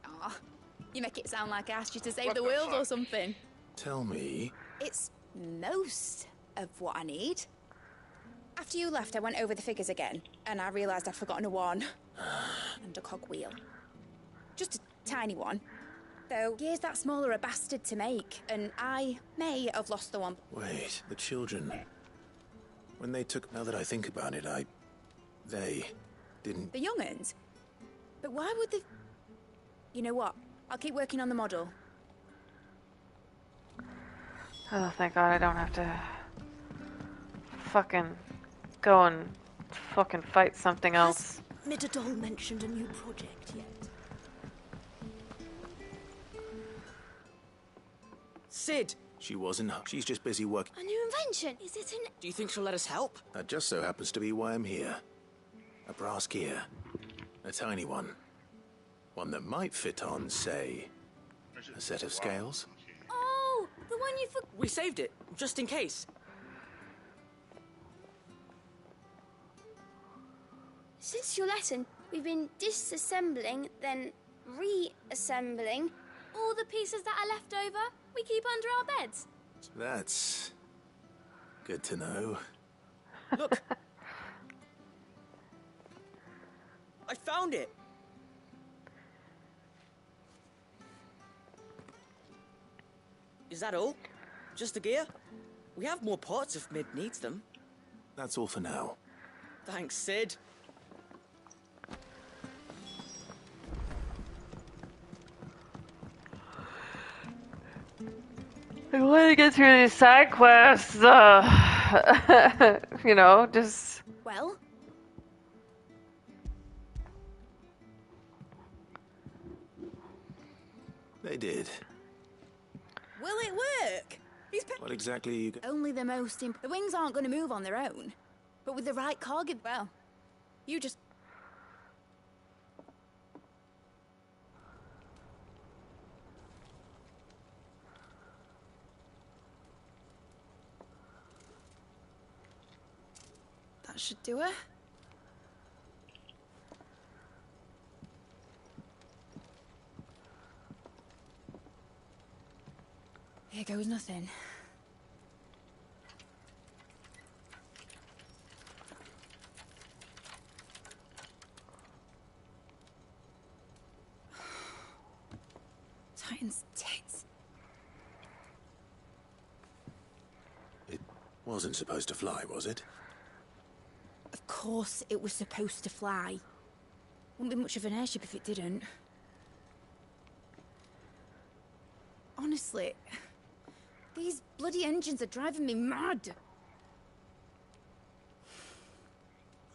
Aw, you make it sound like I asked you to save the world or something. Tell me. It's most of what I need. After you left, I went over the figures again, and I realised I'd forgotten a 1 and a cogwheel. Just a tiny one. Though gears that small are a bastard to make, and I may have lost the one. Wait, the children. When they took... Now that I think about it, they didn't... The young'uns? But why would they... You know what? I'll keep working on the model. Oh, thank God I don't have to fucking go and fucking fight something else. Has Midadol mentioned a new project yet? Sid! She wasn't. She's just busy working. A new invention? Is it an... Do you think she'll let us help? That just so happens to be why I'm here. A brass gear. A tiny one. One that might fit on, say, a set of scales. Oh, the one you forgot. We saved it, just in case. Since your lesson, we've been disassembling, then reassembling all the pieces that are left over. We keep under our beds. That's good to know. Look. I found it. Is that all? Just a gear? We have more pots if Mid needs them. That's all for now. Thanks, Sid. I want to get through these side quests. You know, just. Well, They did. will it work? What exactly are you... Only the most the wings aren't going to move on their own. But with the right cargo, well, you just... That should do it. Here goes nothing. Titan's tits. It wasn't supposed to fly, was it? Of course it was supposed to fly. Wouldn't be much of an airship if it didn't. Honestly, these bloody engines are driving me mad.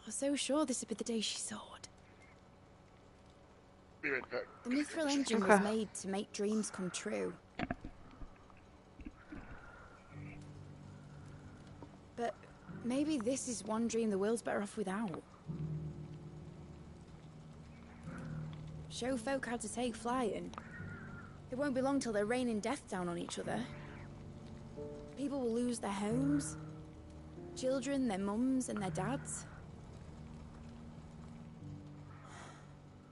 I was so sure this would be the day she soared. Be right back. The mithril engine was made to make dreams come true. But maybe this is one dream the world's better off without. Show folk how to take flying. It won't be long till they're raining death down on each other. People will lose their homes, children, their mums and their dads.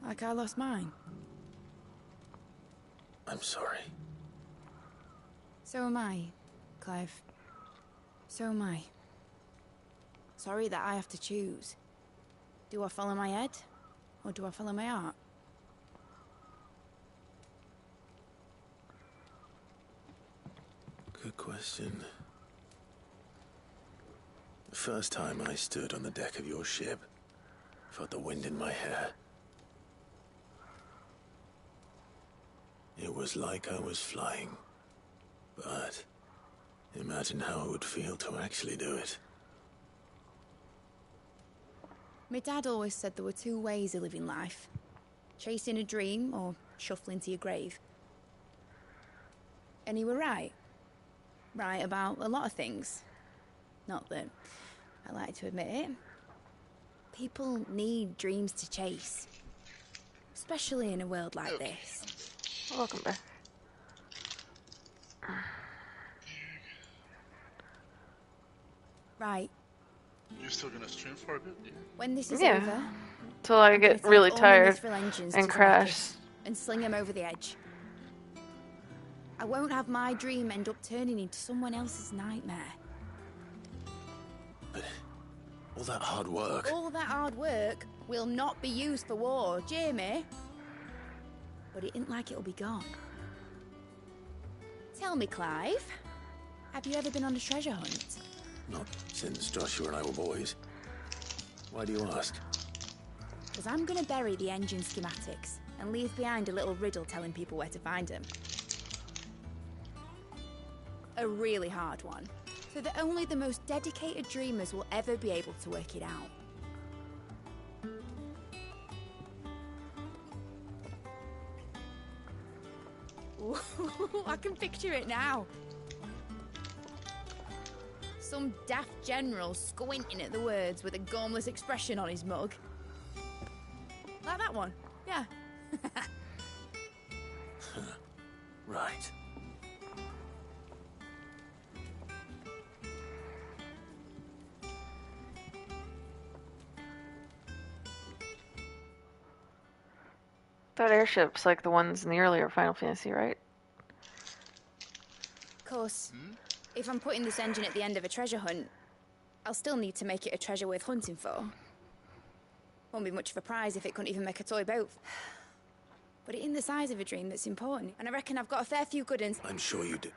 Like I lost mine. I'm sorry. So am I, Clive. So am I. Sorry that I have to choose. Do I follow my head, or do I follow my heart? Good question. The first time I stood on the deck of your ship, felt the wind in my hair. It was like I was flying. But imagine how it would feel to actually do it. My dad always said there were two ways of living life. Chasing a dream or shuffling to your grave. And he were right. Right about a lot of things. Not that I like to admit it. People need dreams to chase. Especially in a world like this. Welcome back. Right. You're still gonna stream for a bit? Yeah. When this is Yeah. over, Till I I'm gonna get take really all my tired mithril engines and to crash. Zarkis and sling them over the edge. I won't have my dream end up turning into someone else's nightmare. But all that hard work... All that hard work will not be used for war, Jamie. But it ain't like it'll be gone. Tell me, Clive, have you ever been on a treasure hunt? Not since Joshua and I were boys. Why do you ask? Because I'm gonna bury the engine schematics and leave behind a little riddle telling people where to find them. A really hard one, so that only the most dedicated dreamers will ever be able to work it out. Ooh, I can picture it now. Some daft general squinting at the words with a gormless expression on his mug. Like that one, yeah. Right. That airship's like the ones in the earlier Final Fantasy, right? Of course, if I'm putting this engine at the end of a treasure hunt, I'll still need to make it a treasure worth hunting for. Won't be much of a prize if it couldn't even make a toy boat. But it in the size of a dream that's important, and I reckon I've got a fair few good uns. I'm sure you do.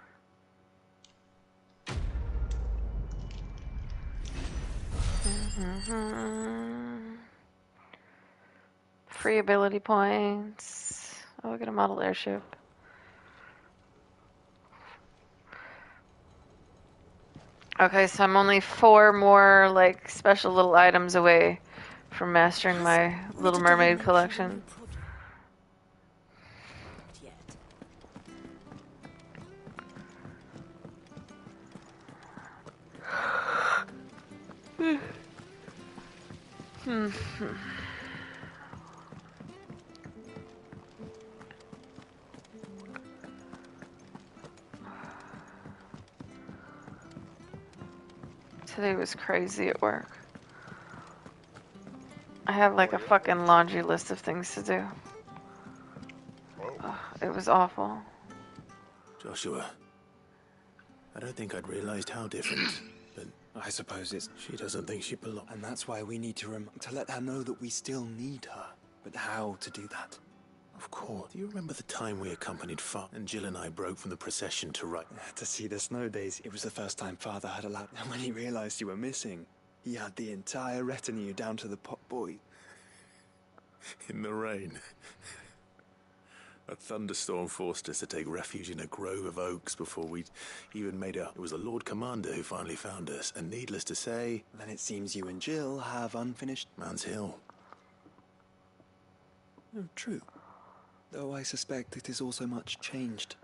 Free ability points. Oh, look at a model airship. Okay, so I'm only 4 more, like, special little items away from mastering my Little Mermaid collection. Today was crazy at work. I had like a fucking laundry list of things to do. Ugh, it was awful. Joshua, I don't think I'd realized how different, but I suppose it's... She doesn't think she belongs. And that's why we need to let her know that we still need her. But how to do that? Of course. Do you remember the time we accompanied Father and Jill and I broke from the procession to see the snow days? It was the first time Father had allowed... And when he realized you were missing, he had the entire retinue down to the pot boy. In the rain. A thunderstorm forced us to take refuge in a grove of oaks before we'd even made it. It was the Lord Commander who finally found us, and needless to say... Then it seems you and Jill have unfinished... Man's Hill. Oh, true. Though I suspect it is also much changed.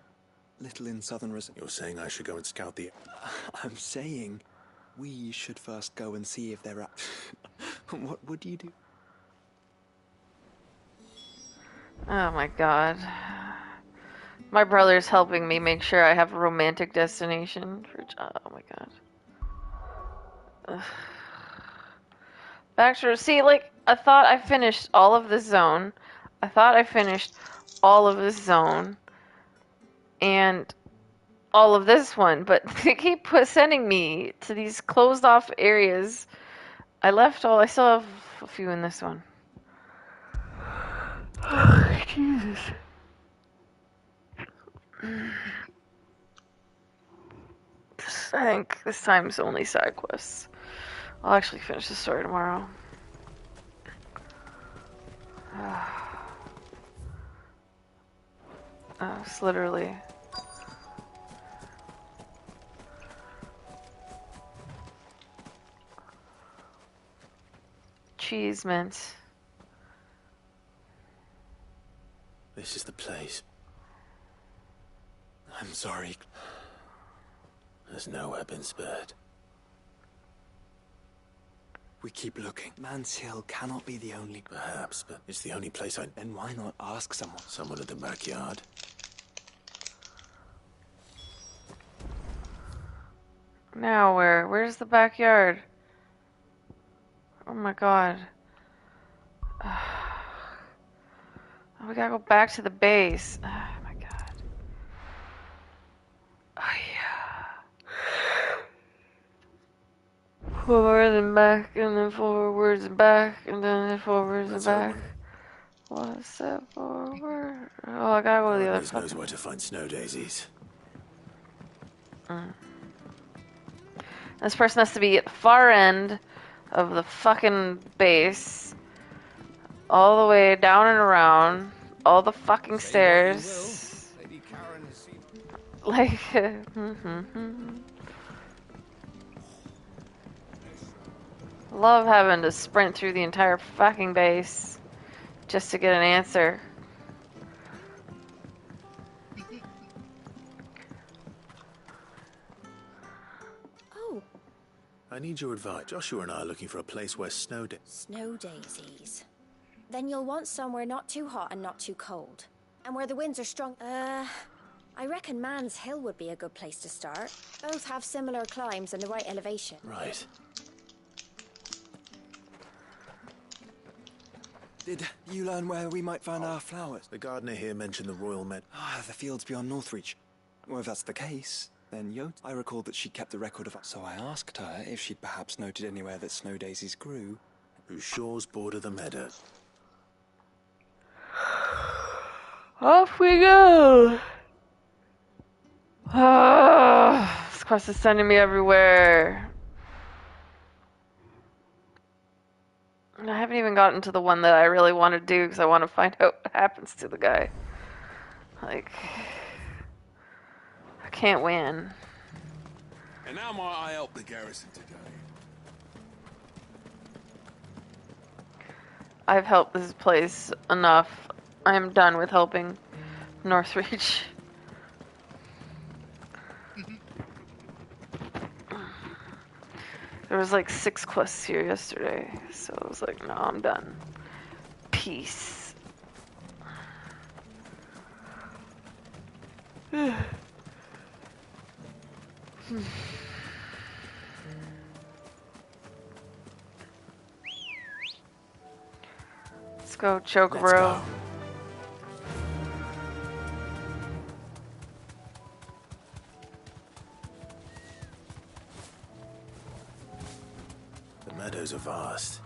Little in southern You're saying I should go and scout the... I'm saying we should first go and see if they're up. What would you do? Oh my god. My brother's helping me make sure I have a romantic destination for... Oh my god. Ugh. Baxter, see, like, I thought I finished all of this zone. I thought I finished all of this zone. And all of this one. But they keep sending me to these closed off areas. I still have a few in this one. Oh, Jesus. I think this time's only side quests. I'll actually finish the story tomorrow. It's literally... cheese mint. This is the place. I'm sorry. There's nowhere been spared. We keep looking. Man's Hill cannot be the only... Perhaps, but it's the only place I... Then why not ask someone? Someone at the backyard. Now where? Where's the backyard? Oh my god. Oh, we gotta go back to the base. Oh my god. Oh yeah. Forward and back, and then forwards and back, and then forwards and back. One step forward. Oh, I gotta go to the other side. Knows where to find snow daisies. This person has to be at the far end of the fucking base. All the way down and around. All the fucking stairs. Like... Love having to sprint through the entire fucking base just to get an answer. Oh. I need your advice. Joshua and I are looking for a place where snow daisies. Then you'll want somewhere not too hot and not too cold. And where the winds are strong. I reckon Man's Hill would be a good place to start. Both have similar climbs and the right elevation. Right. Did you learn where we might find our flowers? The gardener here mentioned the Royal Met. The fields beyond Northreach. Well, if that's the case, then I recalled that she kept the record of... So I asked her if she'd perhaps noted anywhere that snow daisies grew. Whose shores border the meadow. Off we go! This quest is sending me everywhere. I haven't even gotten to the one that I really want to do because I want to find out what happens to the guy. Like, I can't win. And how might I help the garrison today? I've helped this place enough. I'm done with helping Northreach. There was like 6 quests here yesterday, so I was like, no, I'm done. Peace. Let's go, Chocobro. The meadows are vast.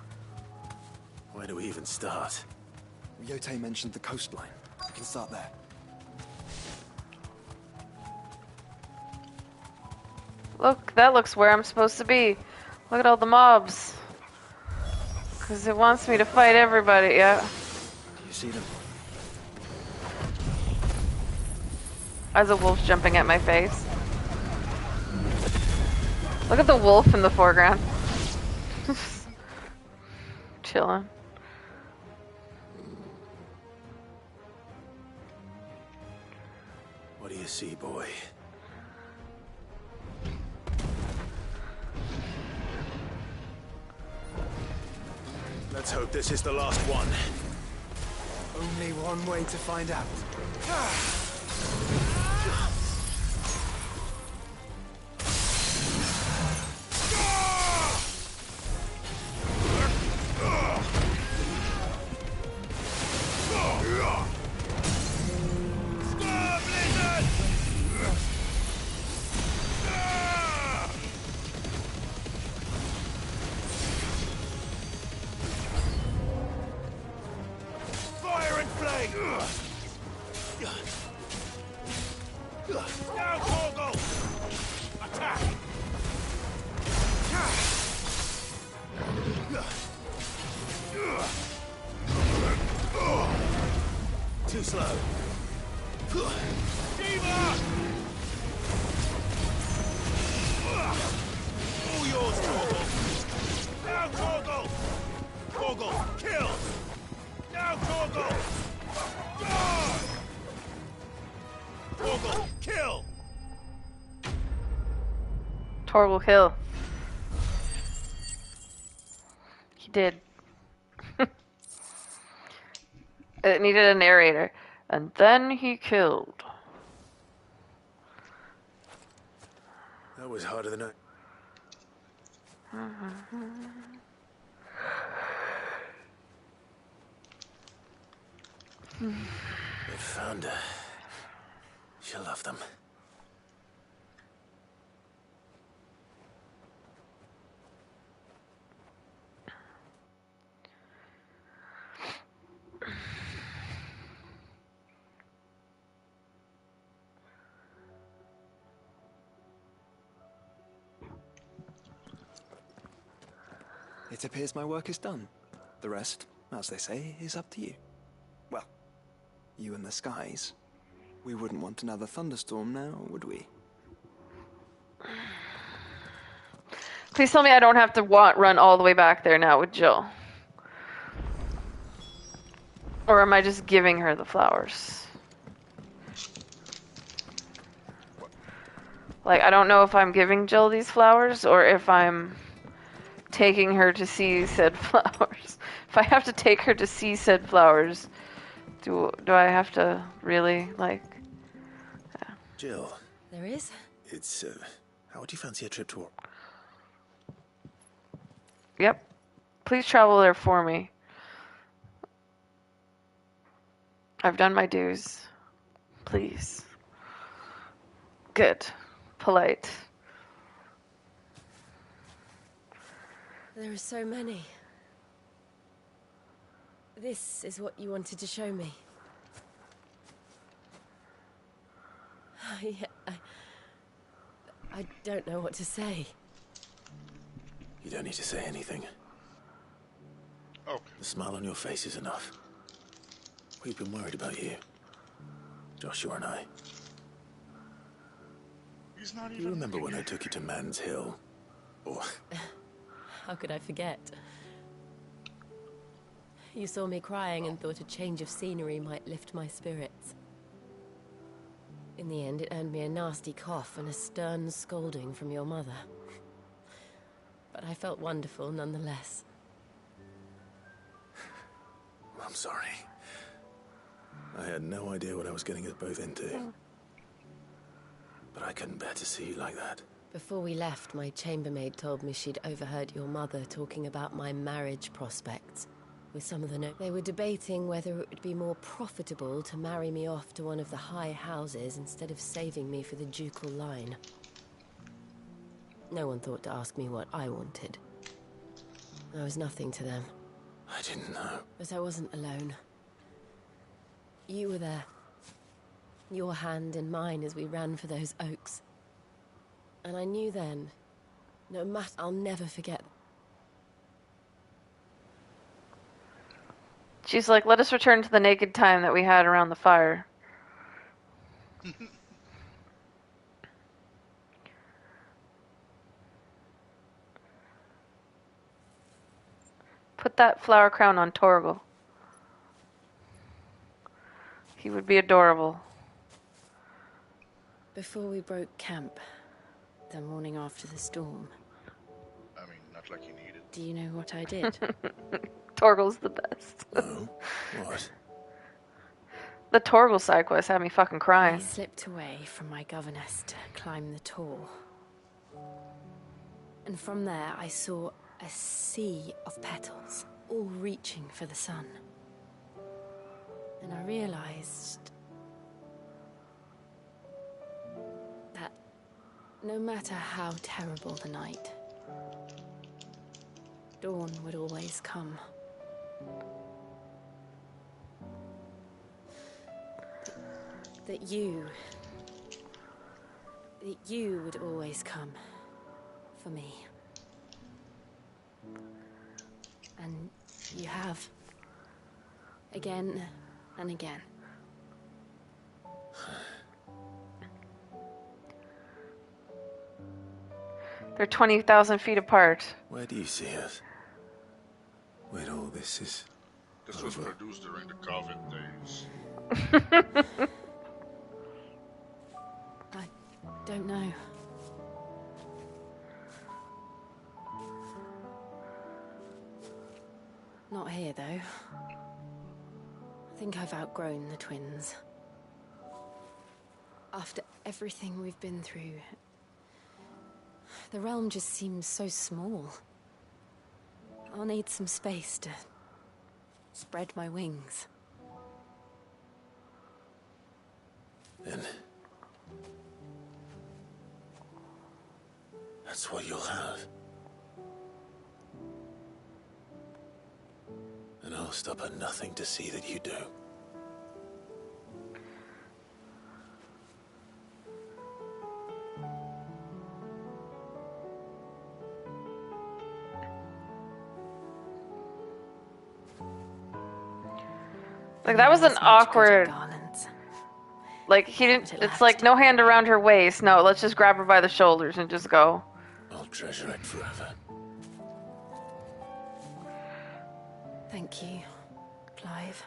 Where do we even start? Yote mentioned the coastline. We can start there. Look, that looks where I'm supposed to be. Look at all the mobs. Because it wants me to fight everybody, yeah. Do you see them? As a wolf jumping at my face. Look at the wolf in the foreground. Chilling. What do you see, boy? Let's hope this is the last one. Only one way to find out. Fire and flame! Down, Torgal! Attack! Too slow. Diva! All yours, Torgal! Now, Torgal! Torgal, kill! Now, Torgal! Torgal, kill! Torgal kill. He did. It needed a narrator. And then he killed. That was harder than I... They found her. She'll love them. It appears my work is done. The rest, as they say, is up to you. Well, you and the skies. We wouldn't want another thunderstorm now, would we? Please tell me I don't have to run all the way back there now with Jill. Or am I just giving her the flowers? Like, I don't know if I'm giving Jill these flowers or if I'm taking her to see said flowers. If I have to take her to see said flowers, do I have to really, like... Yeah. Jill. There is? It's, how would you fancy a trip to... Yep. Please travel there for me. I've done my dues. Please. Good. Polite. There are so many. This is what you wanted to show me. I don't know what to say. You don't need to say anything. Okay. The smile on your face is enough. We've been worried about you. Joshua and I. He's not Do even you remember looking when I at- took you to Man's Hill? Or How could I forget? You saw me crying and thought a change of scenery might lift my spirits. In the end, it earned me a nasty cough and a stern scolding from your mother. But I felt wonderful nonetheless. I'm sorry. I had no idea what I was getting us both into. But I couldn't bear to see you like that. Before we left, my chambermaid told me she'd overheard your mother talking about my marriage prospects with some of the They were debating whether it would be more profitable to marry me off to one of the high houses instead of saving me for the ducal line. No one thought to ask me what I wanted. I was nothing to them. I didn't know. But I wasn't alone. You were there. Your hand in mine as we ran for those oaks. And I knew then, no matter, I'll never forget. She's like, let us return to the naked time that we had around the fire. Put that flower crown on Torgal. He would be adorable. Before we broke camp, the morning after the storm. I mean, not like you needed. Do you know what I did? Torgal's the best. No? What? The Torgal side quest had me fucking I crying. slipped away from my governess to climb the tor. And from there I saw a sea of petals, all reaching for the sun. And I realized that no matter how terrible the night, dawn would always come. That you would always come for me. And you have. Again and again. They're 20,000 feet apart. Where do you see us? When all this is This was produced during the COVID days. I don't know. Not here, though. I think I've outgrown the twins. After everything we've been through, the realm just seems so small. I'll need some space to spread my wings. Then that's what you'll have. And I'll stop at nothing to see that you do. Like, that was an awkward... Like, he didn't... It's like, no hand around her waist. No, let's just grab her by the shoulders and just go. I'll treasure it forever. Thank you, Clive.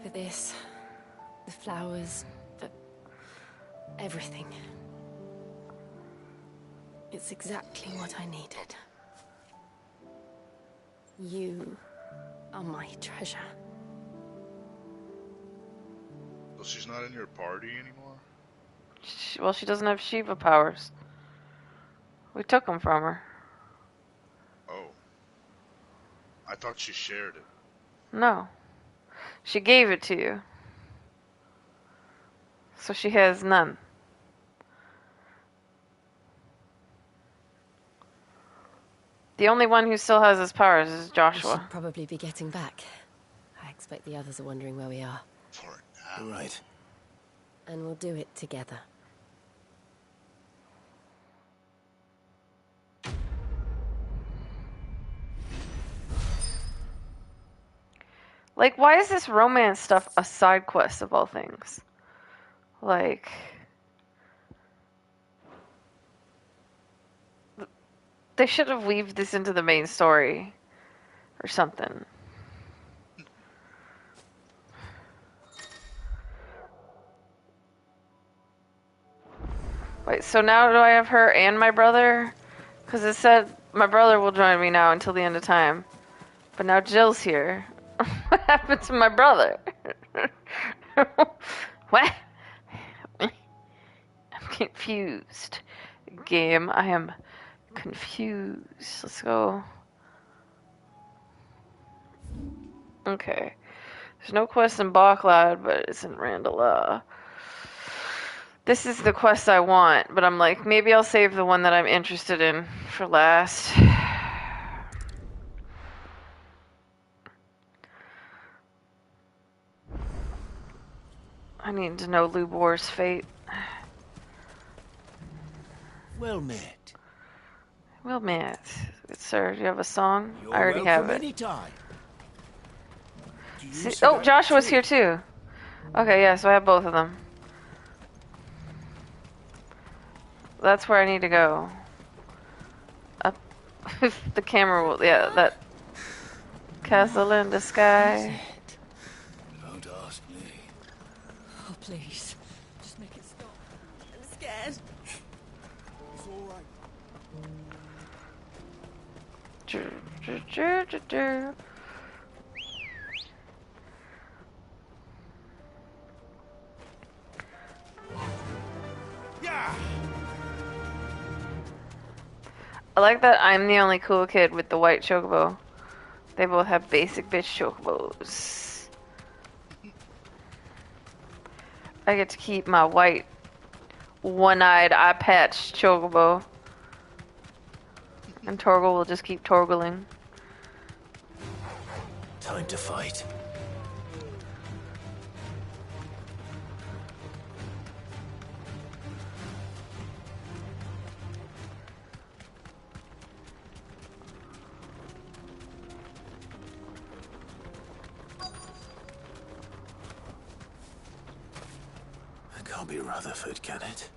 For this, the flowers, for everything. It's exactly what I needed. You are my treasure. So she's not in your party anymore? Well, she doesn't have Shiva powers. We took them from her. Oh. I thought she shared it. No. She gave it to you. So she has none. The only one who still has his powers is We Joshua. should probably be getting back. I expect the others are wondering where we are. For now. Right. And we'll do it together. Like, why is this romance stuff a side quest of all things? Like, they should have weaved this into the main story or something. Wait, so now do I have her and my brother? Because it said my brother will join me now until the end of time. But now Jill's here. What happened to my brother? What? I'm confused. Game, I am confused. Let's go. Okay. There's no quest in Backlad, but it's in Randala. This is the quest I want, but I'm like, maybe I'll save the one that I'm interested in for last. I need to know Lubor's fate. Well met. Well met. Good sir, do you have a song? You're I already have it. anytime. See, oh, Joshua's here too. Okay, yeah, so I have both of them. That's where I need to go. Up. The camera will, yeah, that castle in the sky. Don't ask me. Oh, please. Just make it stop. I'm scared. It's all right. I like that I'm the only cool kid with the white chocobo. They both have basic bitch chocobos. I get to keep my white, one-eyed, eye-patched chocobo. And Torgal will just keep torgling. Time to fight. It can't be Rutherford, can it?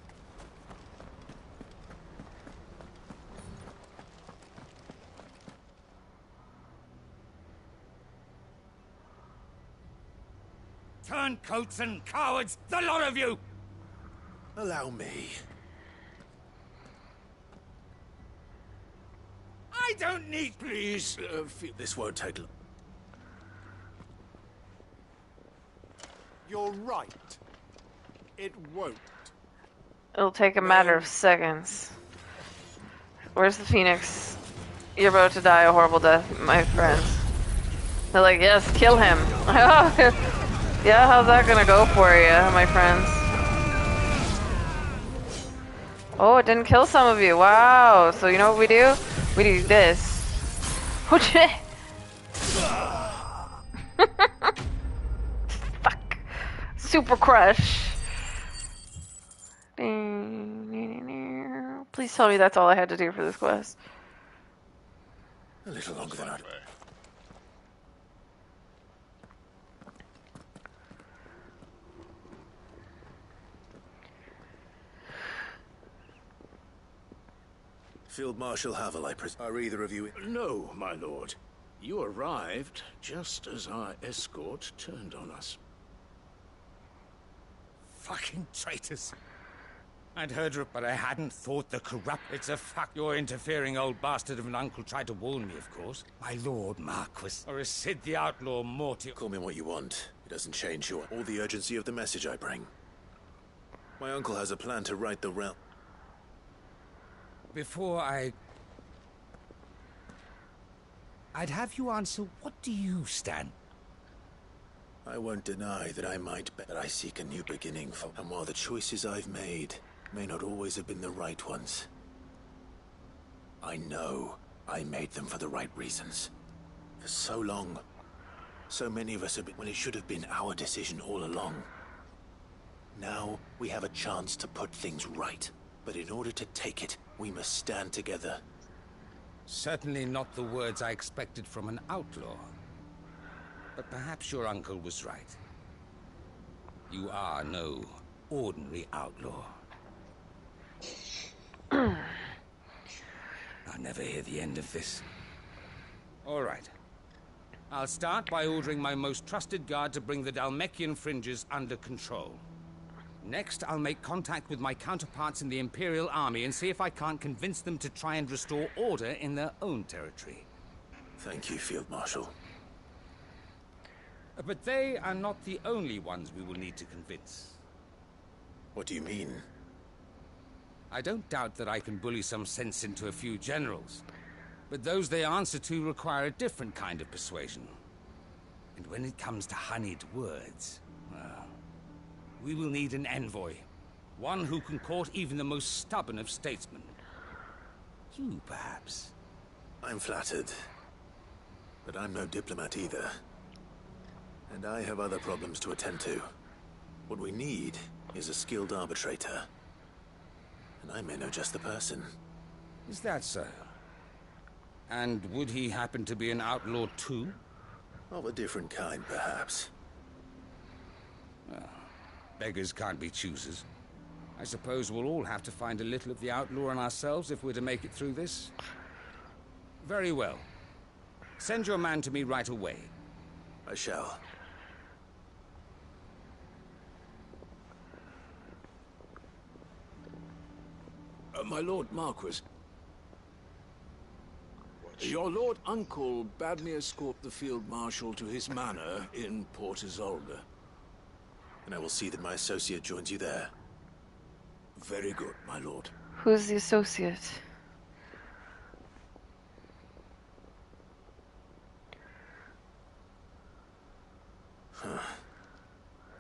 Turncoats and cowards, the lot of you! Allow me. I don't need... Please, this won't take long. You're right. It won't. It'll take a matter of seconds. Where's the Phoenix? You're about to die a horrible death, my friends. They're like, yes, kill him. Yeah, how's that gonna go for you, my friends? Oh, it didn't kill some of you. Wow. So you know what we do? We do this. Fuck. Super crush. Please tell me that's all I had to do for this quest. A little longer than I'd... Field Marshal Havel, are either of you... No, my lord. You arrived just as our escort turned on us. Fucking traitors. I'd heard of it, but I hadn't thought the corrupt... It's a fuck your interfering old bastard of an uncle tried to warn me, of course. My lord Marquis. Or is Sid the outlaw Morty... Call me what you want. It doesn't change or the urgency of the message I bring. My uncle has a plan to right the realm. Before I'd have you answer, what do you stand? I won't deny that I might bet that I seek a new beginning for... And while the choices I've made may not always have been the right ones, I know I made them for the right reasons. For so long, so many of us have been... when it should have been our decision all along. Now, we have a chance to put things right. But in order to take it, we must stand together. Certainly not the words I expected from an outlaw. But perhaps your uncle was right. You are no ordinary outlaw. I'll never hear the end of this. All right. I'll start by ordering my most trusted guard to bring the Dalmekian fringes under control. Next, I'll make contact with my counterparts in the Imperial Army and see if I can't convince them to try and restore order in their own territory. Thank you, Field Marshal. But they are not the only ones we will need to convince. What do you mean? I don't doubt that I can bully some sense into a few generals, but those they answer to require a different kind of persuasion. And when it comes to honeyed words, well, we will need an envoy. One who can court even the most stubborn of statesmen. You, perhaps. I'm flattered. But I'm no diplomat either. And I have other problems to attend to. What we need is a skilled arbitrator. And I may know just the person. Is that so? And would he happen to be an outlaw too? Of a different kind, perhaps. Well, beggars can't be choosers. I suppose we'll all have to find a little of the outlaw in ourselves if we're to make it through this. Very well. Send your man to me right away. I shall. My Lord Marquis. Your Lord Uncle bade me escort the Field Marshal to his manor in Port Isolde. And I will see that my associate joins you there. Very good, my lord. Who's the associate? Huh.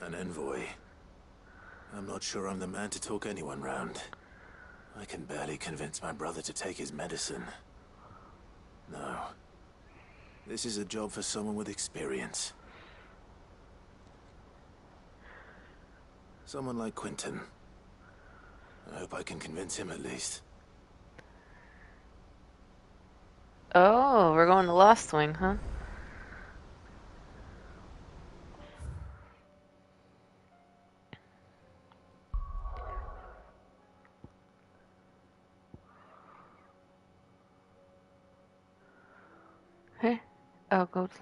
An envoy. I'm not sure I'm the man to talk anyone round. I can barely convince my brother to take his medicine. No. This is a job for someone with experience. Someone like Quentin. I hope I can convince him at least. Oh, we're going to Lost Wing, huh? Hey, oh, go to...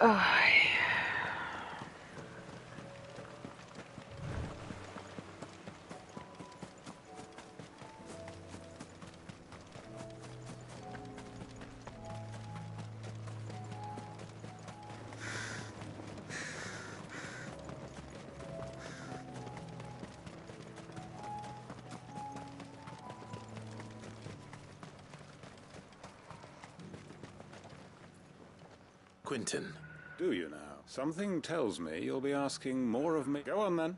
Oh. Quentin. Do you now? Something tells me you'll be asking more of me. Go on, then.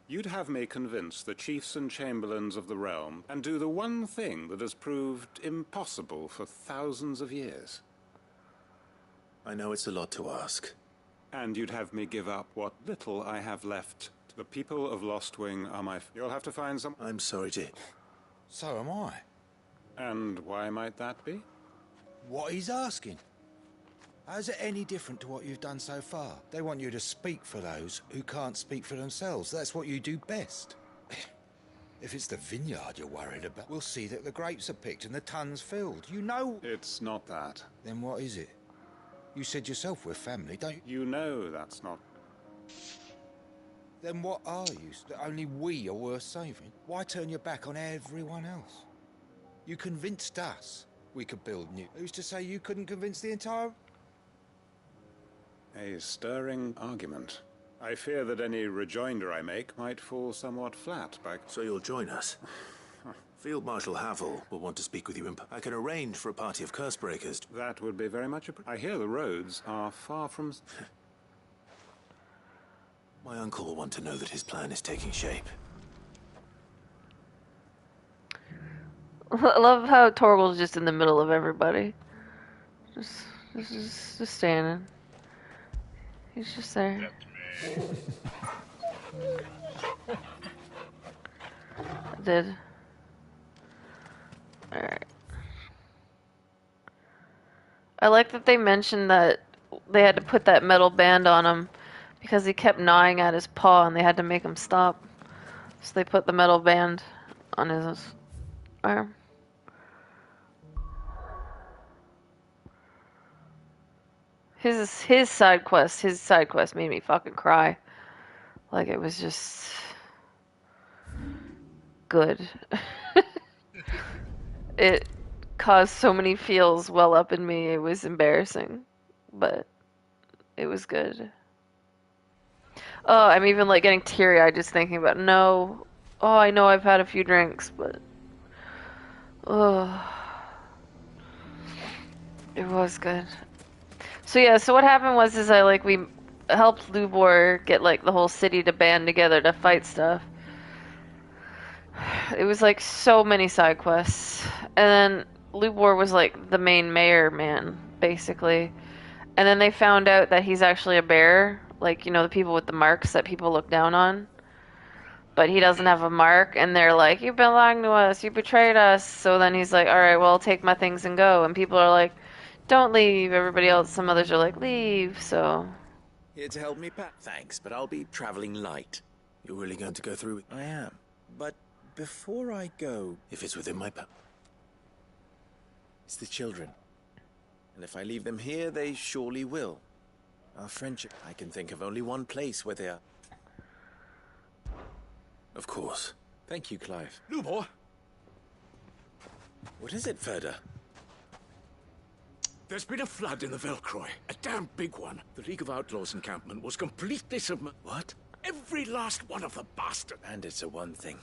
You'd have me convince the chiefs and chamberlains of the realm and do the one thing that has proved impossible for thousands of years. I know it's a lot to ask. And you'd have me give up what little I have left. The people of Lost Wing are my... You'll have to find some... I'm sorry to... So am I. And why might that be? What he's asking. How's it any different to what you've done so far? They want you to speak for those who can't speak for themselves. That's what you do best. If it's the vineyard you're worried about, we'll see that the grapes are picked and the tons filled. You know... It's not that. Then what is it? You said yourself we're family, don't you? You know that's not... Then what are you? That only we are worth saving? Why turn your back on everyone else? You convinced us we could build new... Who's to say you couldn't convince the entire... A stirring argument. I fear that any rejoinder I make might fall somewhat flat by... So you'll join us? Field Marshal Havel will want to speak with you. I can arrange for a party of curse-breakers. That would be very much... I hear the roads are far from... My uncle will want to know that his plan is taking shape. I love how Torgal's just in the middle of everybody. Just standing. He's just there. I did. Alright. I like that they mentioned that they had to put that metal band on him because he kept gnawing at his paw and they had to make him stop. So they put the metal band on his arm. His side quest made me fucking cry. Like, it was just good. It caused so many feels well up in me. It was embarrassing, but it was good. Oh, I'm even like getting teary-eyed just thinking about it. No. Oh, I know I've had a few drinks, but oh, it was good. So yeah, so what happened was we helped Lubor get like the whole city to band together to fight stuff. It was like so many side quests. And then Lubor was like the main mayor man, basically. And then they found out that he's actually a bear, like, you know, the people with the marks that people look down on. But he doesn't have a mark, and they're like, you belong to us, you betrayed us. So then he's like, alright, well, I'll take my things and go. And people are like, don't leave. Everybody else, some others are like, leave, so... Here to help me pack? Thanks, but I'll be traveling light. You're really going to go through with... I am. But before I go... If it's within my power... It's the children. And if I leave them here, they surely will. Our friendship... I can think of only one place where they are. Of course. Thank you, Clive. Lubor! What is it, Ferda? There's been a flood in the Velcroy. A damn big one. The League of Outlaws encampment was completely submerged. What? Every last one of the bastards. Bandits are one thing,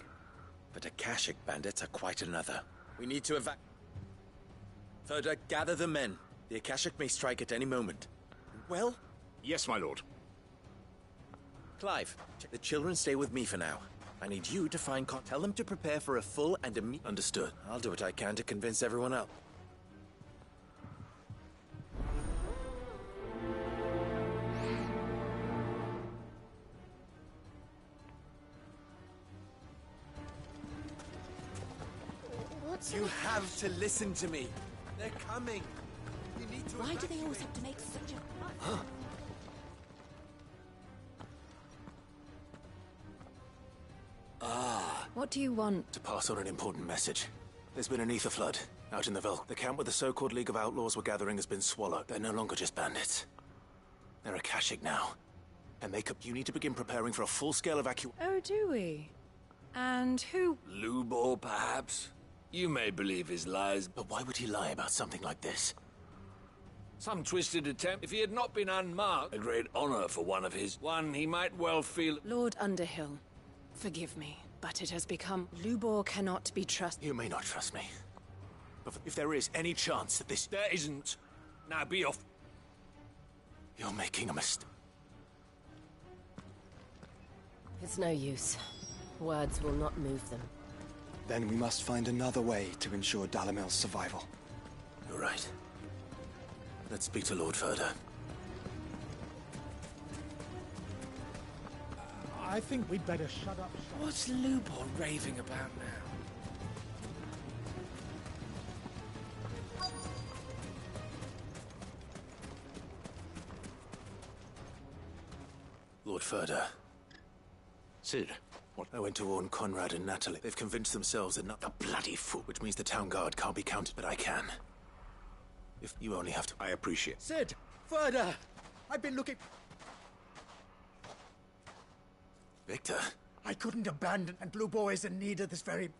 but Akashic bandits are quite another. We need to Ferda, gather the men. The Akashic may strike at any moment. Well? Yes, my lord. Clive, the children stay with me for now. I need you to find tell them to prepare for a full and immediate... Understood. I'll do what I can to convince everyone else. You have to listen to me. They're coming. You need to... Why do they always have to make such a... Huh? What do you want? To pass on an important message. There's been an ether flood out in the Velk. The camp where the so-called League of Outlaws were gathering has been swallowed. They're no longer just bandits. They're Akashic now. And you need to begin preparing for a full-scale evacuation. Oh, do we? And who? Lubor, perhaps? You may believe his lies. But why would he lie about something like this? Some twisted attempt. If he had not been unmarked, a great honor for one of his. One he might well feel... Lord Underhill, forgive me, but it has become... Lubor cannot be trusted. You may not trust me. But if there is any chance that this... There isn't. Now be off. You're making a mistake. It's no use. Words will not move them. Then we must find another way to ensure Dalamel's survival. You're right. Let's speak to Lord Ferda. I think we'd better shut up. What's Lubor raving about now? Lord Ferda. Sid, what? I went to warn Conrad and Natalie. They've convinced themselves that not a bloody fool, which means the town guard can't be counted, but I can. If you only have to... I appreciate. Sid! Ferda! I've been looking... Victor? I couldn't abandon, and Lubor is in need of this very...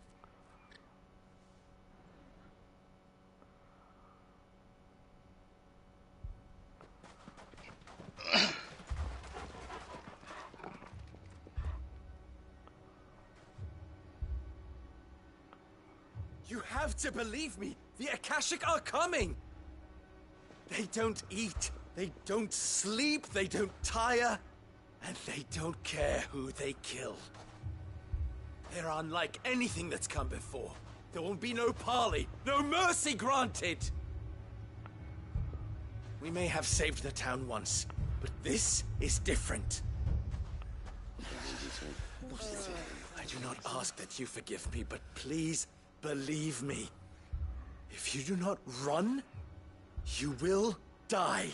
You have to believe me. The Akashic are coming. They don't eat. They don't sleep. They don't tire. And they don't care who they kill. They're unlike anything that's come before. There won't be no parley, no mercy granted! We may have saved the town once, but this is different. I do not ask that you forgive me, but please believe me. If you do not run, you will die.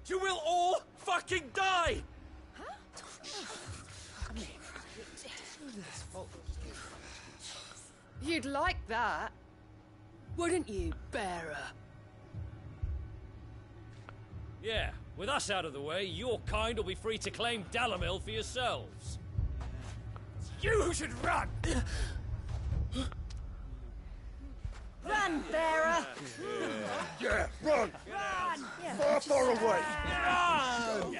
You will all fucking die! You'd like that, wouldn't you, bearer? Yeah, with us out of the way, your kind will be free to claim Dalamil for yourselves. It's you who should run! Run, bearer! Yeah, run! Run! Far, far away! Run!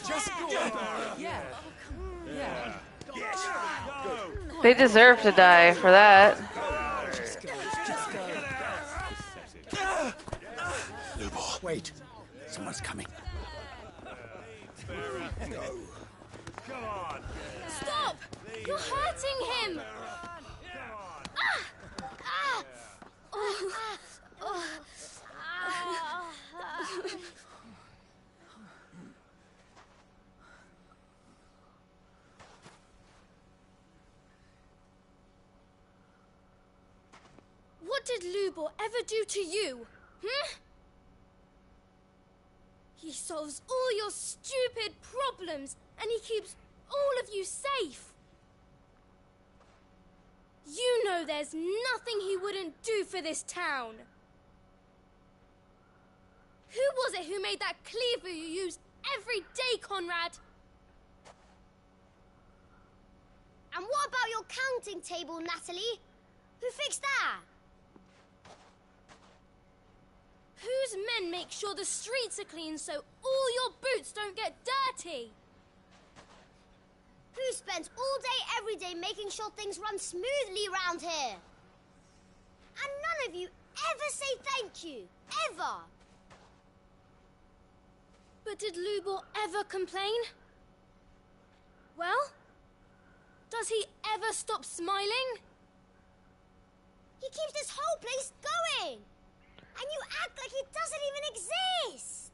Just go! Yeah. They deserve to die for that. Lubo, wait. Someone's coming. Go. Come on. Stop! You're hurting him! What did Lubor ever do to you? He solves all your stupid problems, and he keeps all of you safe. You know there's nothing he wouldn't do for this town. Who was it who made that cleaver you use every day, Conrad? And what about your counting table, Natalie? Who fixed that? Whose men make sure the streets are clean so all your boots don't get dirty? Who spends all day, every day making sure things run smoothly around here? And none of you ever say thank you. Ever. But did Lubor ever complain? Well, does he ever stop smiling? He keeps this whole place going. And you act like it doesn't even exist.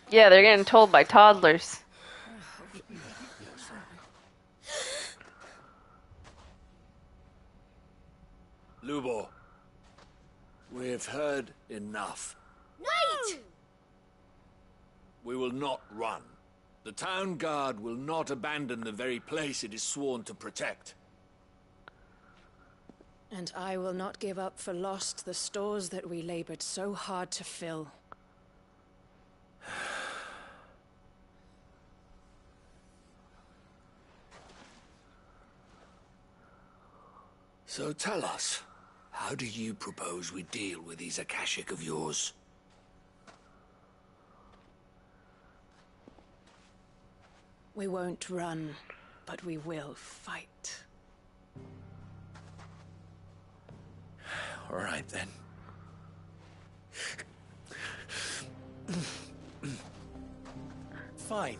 Yeah, they're getting told by toddlers. Lubor, we've heard enough. Wait! We will not run. The town guard will not abandon the very place it is sworn to protect. And I will not give up for lost the stores that we labored so hard to fill. So tell us, how do you propose we deal with these Akashic of yours? We won't run, but we will fight. All right, then. Fine.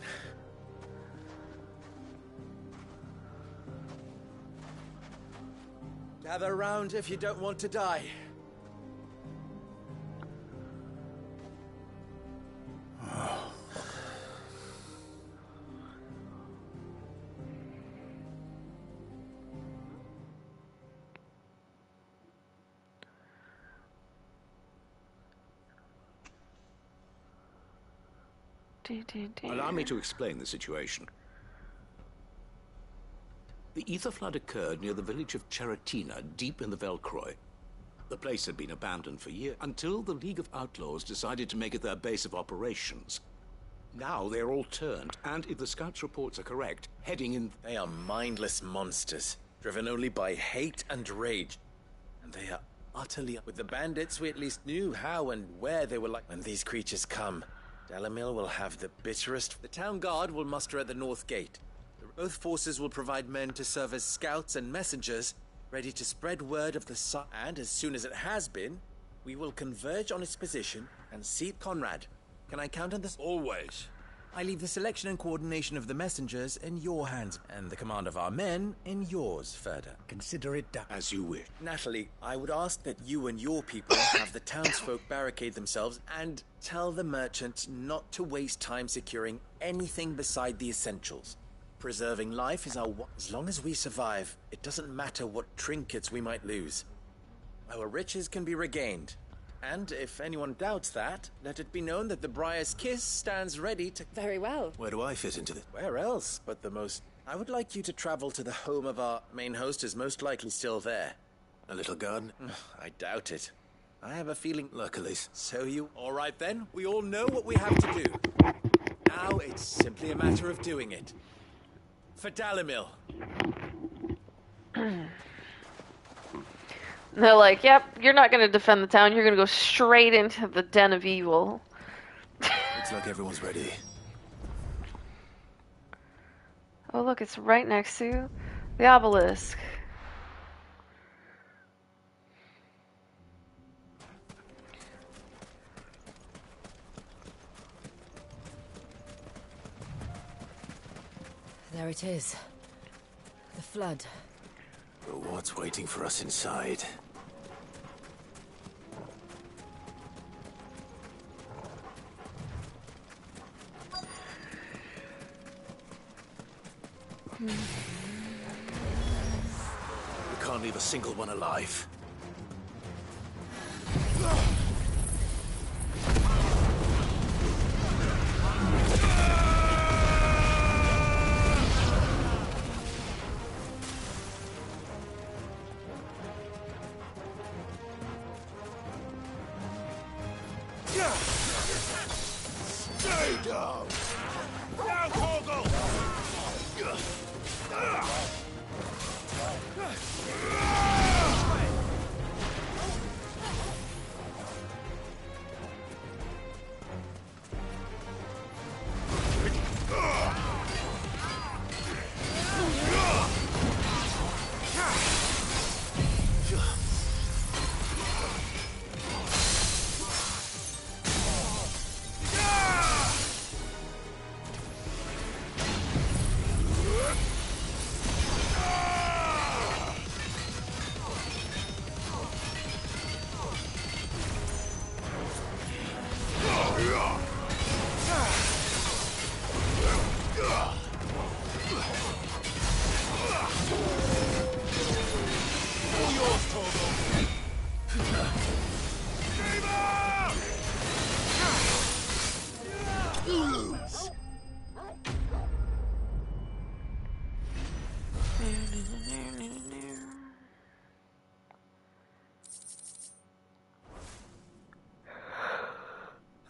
Gather round if you don't want to die. Allow me to explain the situation. The ether flood occurred near the village of Cheratina, deep in the Velcroy. The place had been abandoned for years, until the League of Outlaws decided to make it their base of operations. Now they're all turned, and if the scouts' reports are correct, heading in... They are mindless monsters, driven only by hate and rage. And they are utterly... With the bandits, we at least knew how and where they were like. When these creatures come, Dalamil will have the bitterest... The town guard will muster at the north gate. Both forces will provide men to serve as scouts and messengers, ready to spread word of the sun. And as soon as it has been, we will converge on its position and seize Conrad. Can I count on this? Always. I leave the selection and coordination of the messengers in your hands, and the command of our men in yours, Ferda. Consider it done. As you wish. Natalie, I would ask that you and your people have the townsfolk barricade themselves and tell the merchants not to waste time securing anything beside the essentials. Preserving life is as long as we survive, it doesn't matter what trinkets we might lose. Our riches can be regained. And if anyone doubts that, let it be known that the Briar's Kiss stands ready to... Very well. Where do I fit into this? Where else but the most... I would like you to travel to the home of our main host, is most likely still there. A little garden? I doubt it. I have a feeling... Luckily. So you... All right then, we all know what we have to do. Now it's simply a matter of doing it. For Dalimil. They're like, yep, you're not going to defend the town. You're going to go straight into the den of evil. Looks like everyone's ready. Oh, look, it's right next to the obelisk. There it is. The flood. But what's waiting for us inside? We can't leave a single one alive. Stay down! Down, Torgal!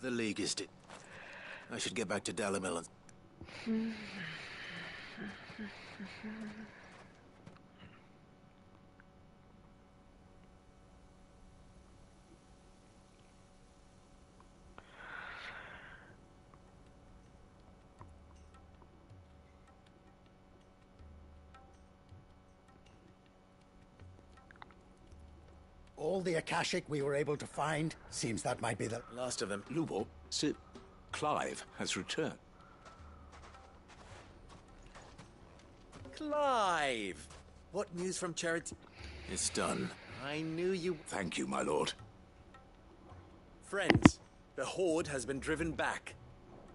The League is dead. I should get back to Dalimil and... All the Akashic we were able to find, seems that might be the last of them. Lubor, Sir Clive has returned. Clive! What news from Charity? It's done. I knew you... Thank you, my lord. Friends, the Horde has been driven back.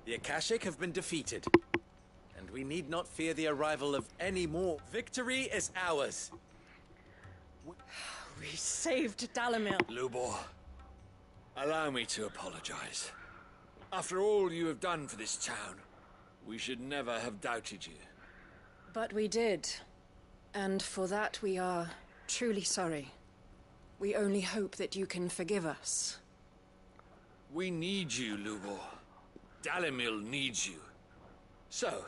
The Akashic have been defeated. And we need not fear the arrival of any more. Victory is ours. We saved Dalimil. Lubor, allow me to apologize. After all you have done for this town, we should never have doubted you. But we did. And for that we are truly sorry. We only hope that you can forgive us. We need you, Lubor. Dalimil needs you. So,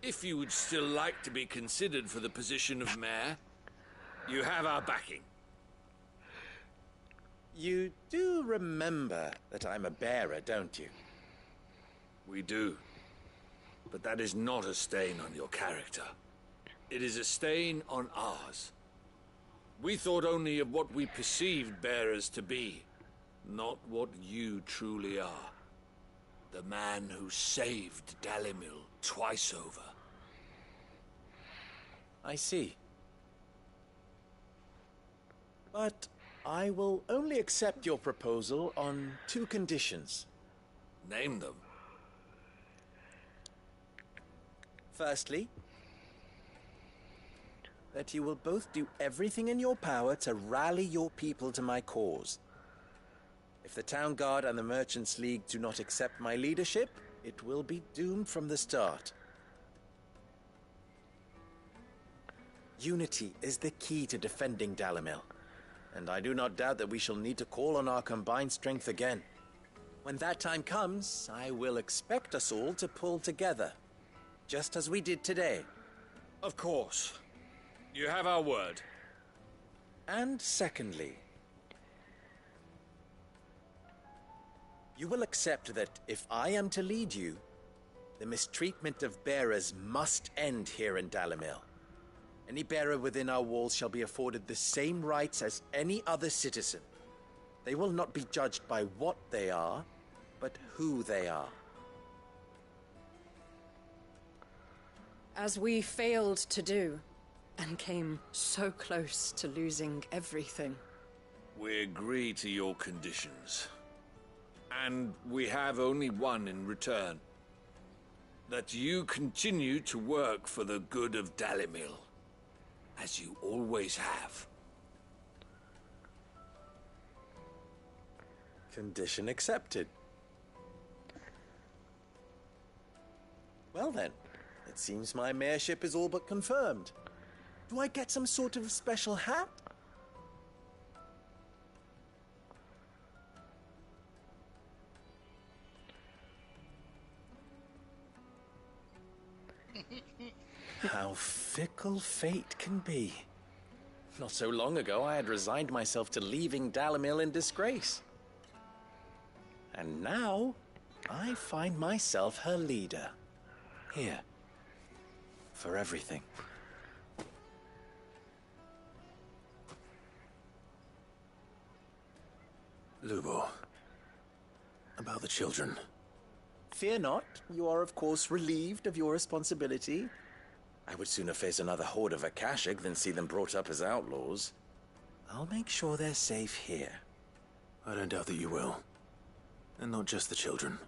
if you would still like to be considered for the position of mayor, you have our backing. You do remember that I'm a bearer, don't you? We do. But that is not a stain on your character. It is a stain on ours. We thought only of what we perceived bearers to be, not what you truly are. The man who saved Dalimil twice over. I see. But I will only accept your proposal on 2 conditions. Name them. Firstly, that you will both do everything in your power to rally your people to my cause. If the Town Guard and the Merchants League do not accept my leadership, it will be doomed from the start. Unity is the key to defending Dalimil, and I do not doubt that we shall need to call on our combined strength again. When that time comes, I will expect us all to pull together, just as we did today. Of course. You have our word. And secondly, you will accept that if I am to lead you, the mistreatment of bearers must end here in Dalimil. Any bearer within our walls shall be afforded the same rights as any other citizen. They will not be judged by what they are, but who they are. As we failed to do, and came so close to losing everything. We agree to your conditions. And we have only one in return. That you continue to work for the good of Dalimil, as you always have. Condition accepted. Well then, it seems my mayorship is all but confirmed. Do I get some sort of special hat? How fickle fate can be. Not so long ago, I had resigned myself to leaving Dalimil in disgrace. And now, I find myself her leader. Here. For everything. Lubo, about the children. Fear not, you are of course relieved of your responsibility. I would sooner face another horde of Akashic than see them brought up as outlaws. I'll make sure they're safe here. I don't doubt that you will. And not just the children,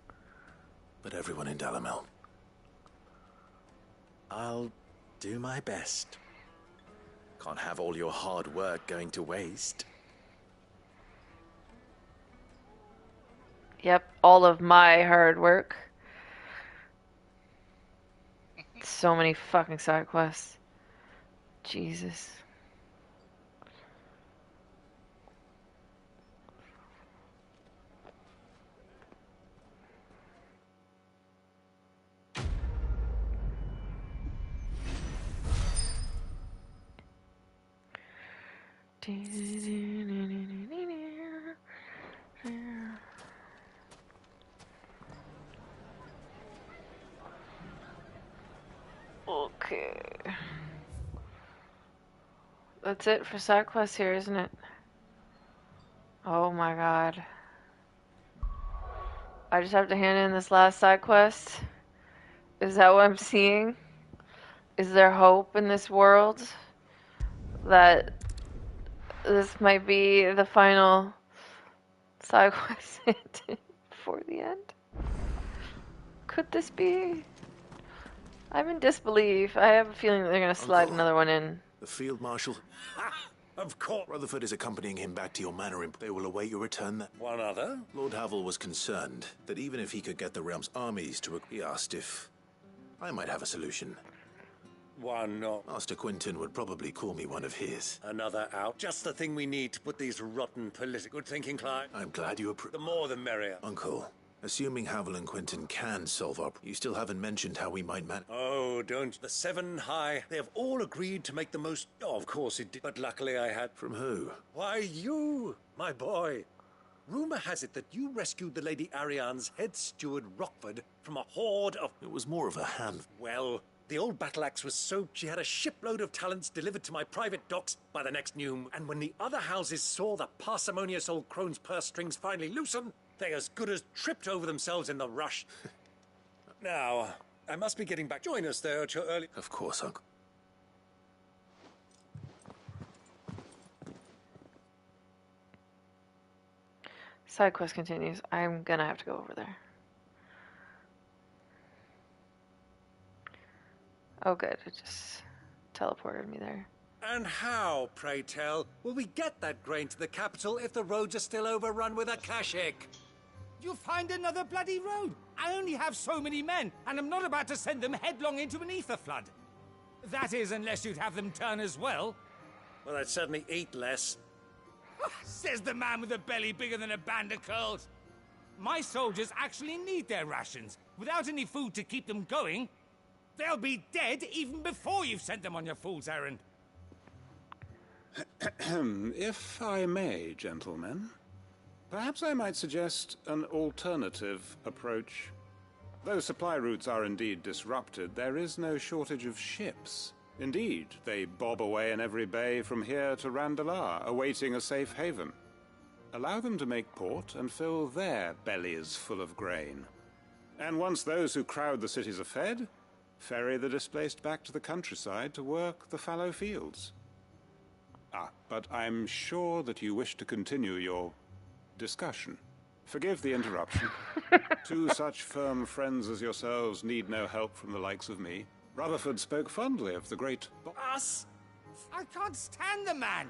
but everyone in Dalimil. I'll do my best. Can't have all your hard work going to waste. Yep, all of my hard work. So many fucking side quests. Jesus. Okay. That's it for side quests here, isn't it? Oh my god. I just have to hand in this last side quest? Is that what I'm seeing? Is there hope in this world that this might be the final side quest before the end? Could this be? I'm in disbelief. I have a feeling that they're going to slide another one in. The Field Marshal. Of course. Rutherford is accompanying him back to your manor. They will await your return. One other? Lord Havel was concerned that even if he could get the realm's armies to... He asked if I might have a solution. Why not? Master Quinton would probably call me one of his. Another out. Just the thing we need to put these rotten political... Good thinking, Clive. I'm glad you approve. The more the merrier. Uncle, assuming Havel and Quinton can solve our... You still haven't mentioned how we might manage... Oh, don't. The Seven High, they have all agreed to make the most... Oh, of course it did. But luckily I had... From who? Why, you, my boy. Rumor has it that you rescued the Lady Ariane's head steward, Rockford, from a horde of... It was more of a hand... Well, The old battle axe was so... She had a shipload of talents delivered to my private docks by the next new... And when the other houses saw the parsimonious old crone's purse strings finally loosen, they as good as tripped over themselves in the rush. Now, I must be getting back. Join us there at your early... Of course, Uncle. Side quest continues. I'm gonna have to go over there. Oh good, it just teleported me there. And how, pray tell, will we get that grain to the capital if the roads are still overrun with a Kashik? You'll find another bloody road. I only have so many men, and I'm not about to send them headlong into an ether flood. That is, unless you'd have them turn as well. Well, I'd certainly eat less. Says the man with a belly bigger than a band of curls. My soldiers actually need their rations. Without any food to keep them going, they'll be dead even before you've sent them on your fool's errand. If I may, gentlemen, perhaps I might suggest an alternative approach. Though supply routes are indeed disrupted, there is no shortage of ships. Indeed, they bob away in every bay from here to Randalar, awaiting a safe haven. Allow them to make port and fill their bellies full of grain. And once those who crowd the cities are fed, ferry the displaced back to the countryside to work the fallow fields. But I'm sure that you wish to continue your discussion. Forgive the interruption. Two such firm friends as yourselves need no help from the likes of me. Rutherford spoke fondly of the great... Us? I can't stand the man!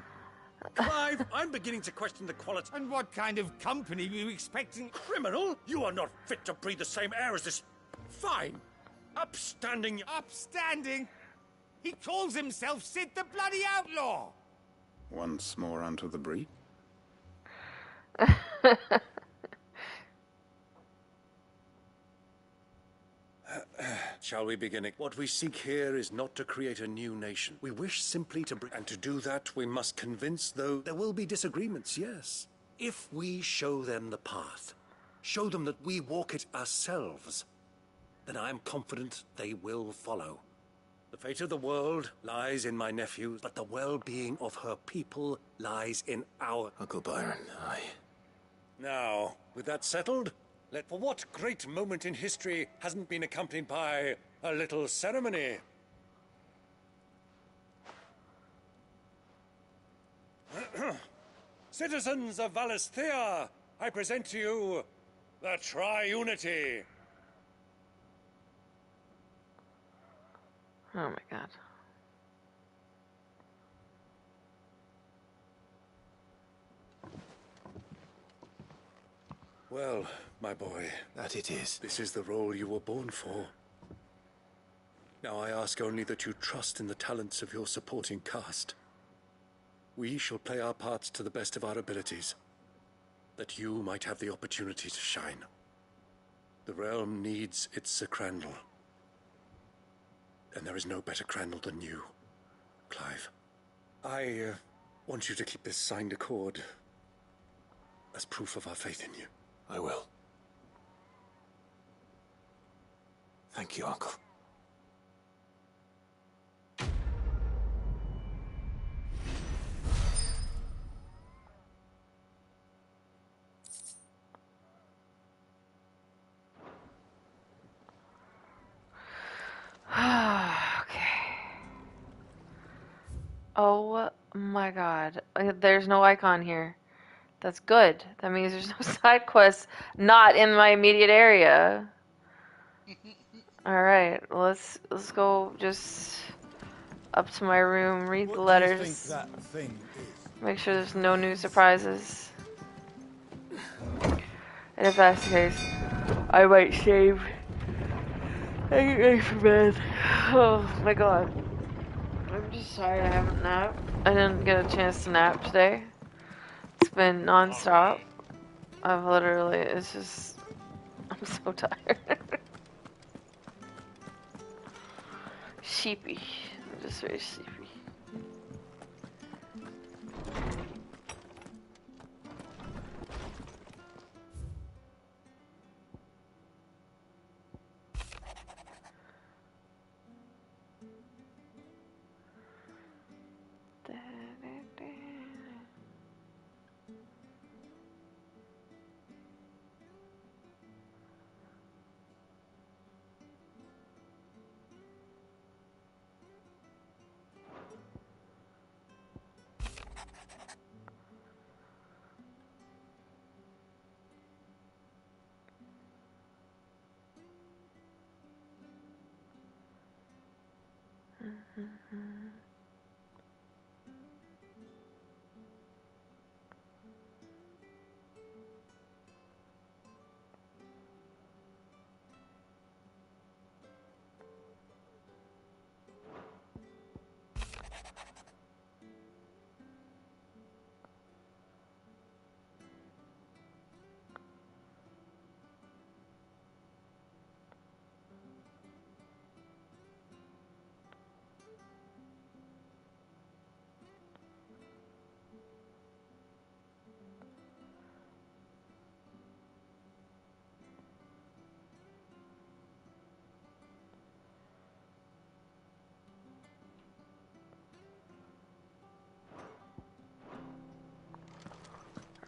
Clive, I'm beginning to question the quality... And what kind of company were you expecting? Criminal? You are not fit to breathe the same air as this... Fine. Upstanding... Upstanding? He calls himself Sid the Bloody Outlaw! Once more unto the breach. Shall we begin it? What we seek here is not to create a new nation. We wish simply to bring... And to do that, we must convince, though there will be disagreements, yes. If we show them the path, show them that we walk it ourselves, then I am confident they will follow. The fate of the world lies in my nephew, but the well-being of her people lies in our... Uncle Byron, Now, with that settled, for what great moment in history hasn't been accompanied by a little ceremony? Citizens of Valisthea, I present to you the Triunity. Oh my god. Well, my boy. That it is. This is the role you were born for. Now I ask only that you trust in the talents of your supporting cast. We shall play our parts to the best of our abilities, that you might have the opportunity to shine. The realm needs its Sir Crandall. And there is no better Crandall than you, Clive. I want you to keep this signed accord as proof of our faith in you. I will. Thank you, Uncle. Oh my god. There's no icon here. That's good. That means there's no side quests not in my immediate area. Alright, let's go just up to my room, read the letters. What do you think that thing is? Make sure there's no new surprises. And if that's the case, I might shave. I get ready for bed. Oh my god. I'm just sorry I haven't napped. I didn't get a chance to nap today. It's been non-stop. I've literally, it's just, I'm so tired. Sheepy. I'm just very sheepy.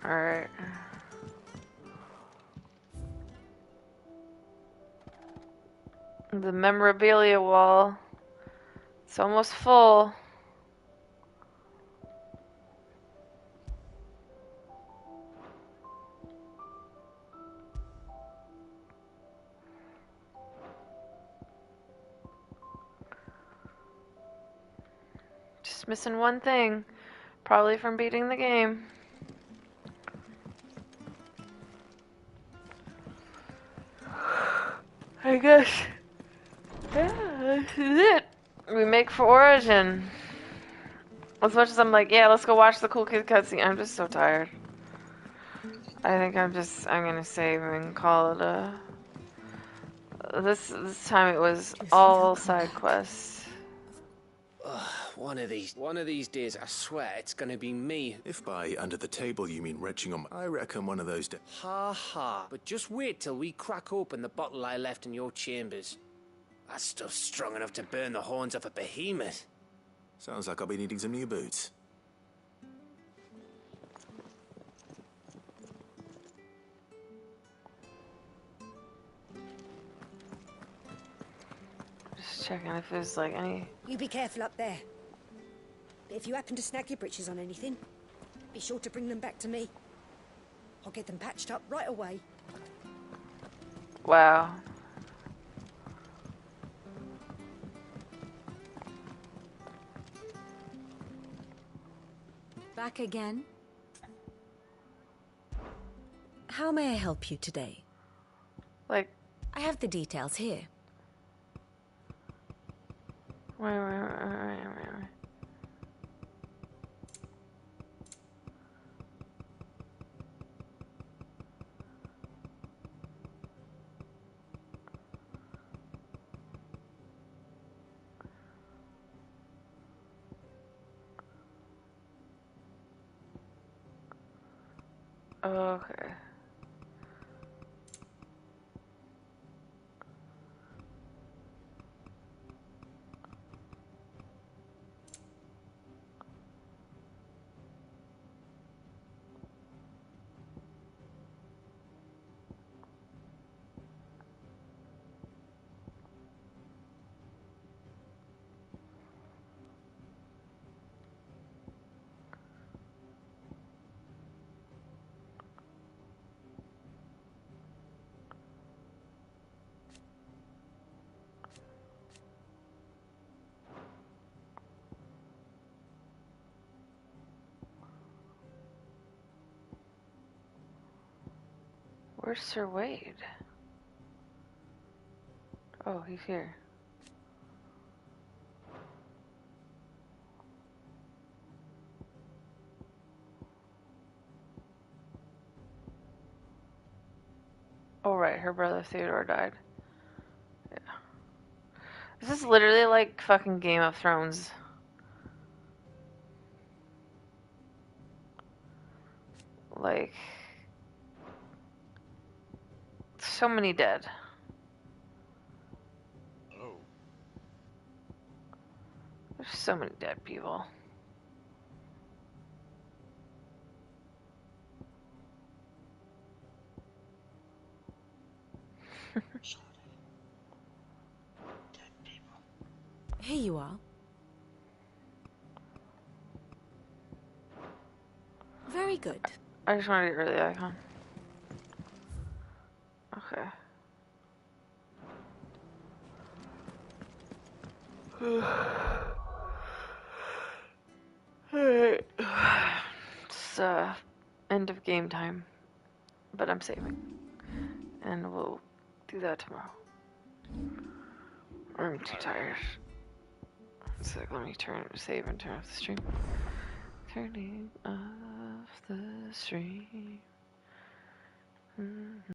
Alright. The memorabilia wall. It's almost full. Just missing one thing. Probably from beating the game. I guess. Yeah, this is it. We make for Origin. As much as I'm like, yeah, let's go watch the cool kid cutscene, I'm just so tired. I think I'm gonna save and call it a... This time it was all side quests. Ugh, one of these days, I swear it's gonna be me. If by under the table you mean retching on, I reckon one of those days. Ha ha. But just wait till we crack open the bottle I left in your chambers. That stuff's strong enough to burn the horns off a behemoth. Sounds like I'll be needing some new boots. Just checking if there's like any... You be careful up there. But if you happen to snag your britches on anything, be sure to bring them back to me. I'll get them patched up right away. Wow. Back again? How may I help you today? Like... I have the details here. Wait. Okay. Where's Sir Wade? Oh, he's here. Oh right, her brother Theodore died. Yeah. This is literally like fucking Game of Thrones. Like... So many dead. Oh. There's so many dead people. Here you are. Very good. I just wanted to get rid of the icon. Okay. Alright. It's end of game time. But I'm saving. And we'll do that tomorrow. I'm too tired. So let me save and turn off the stream. Turning off the stream.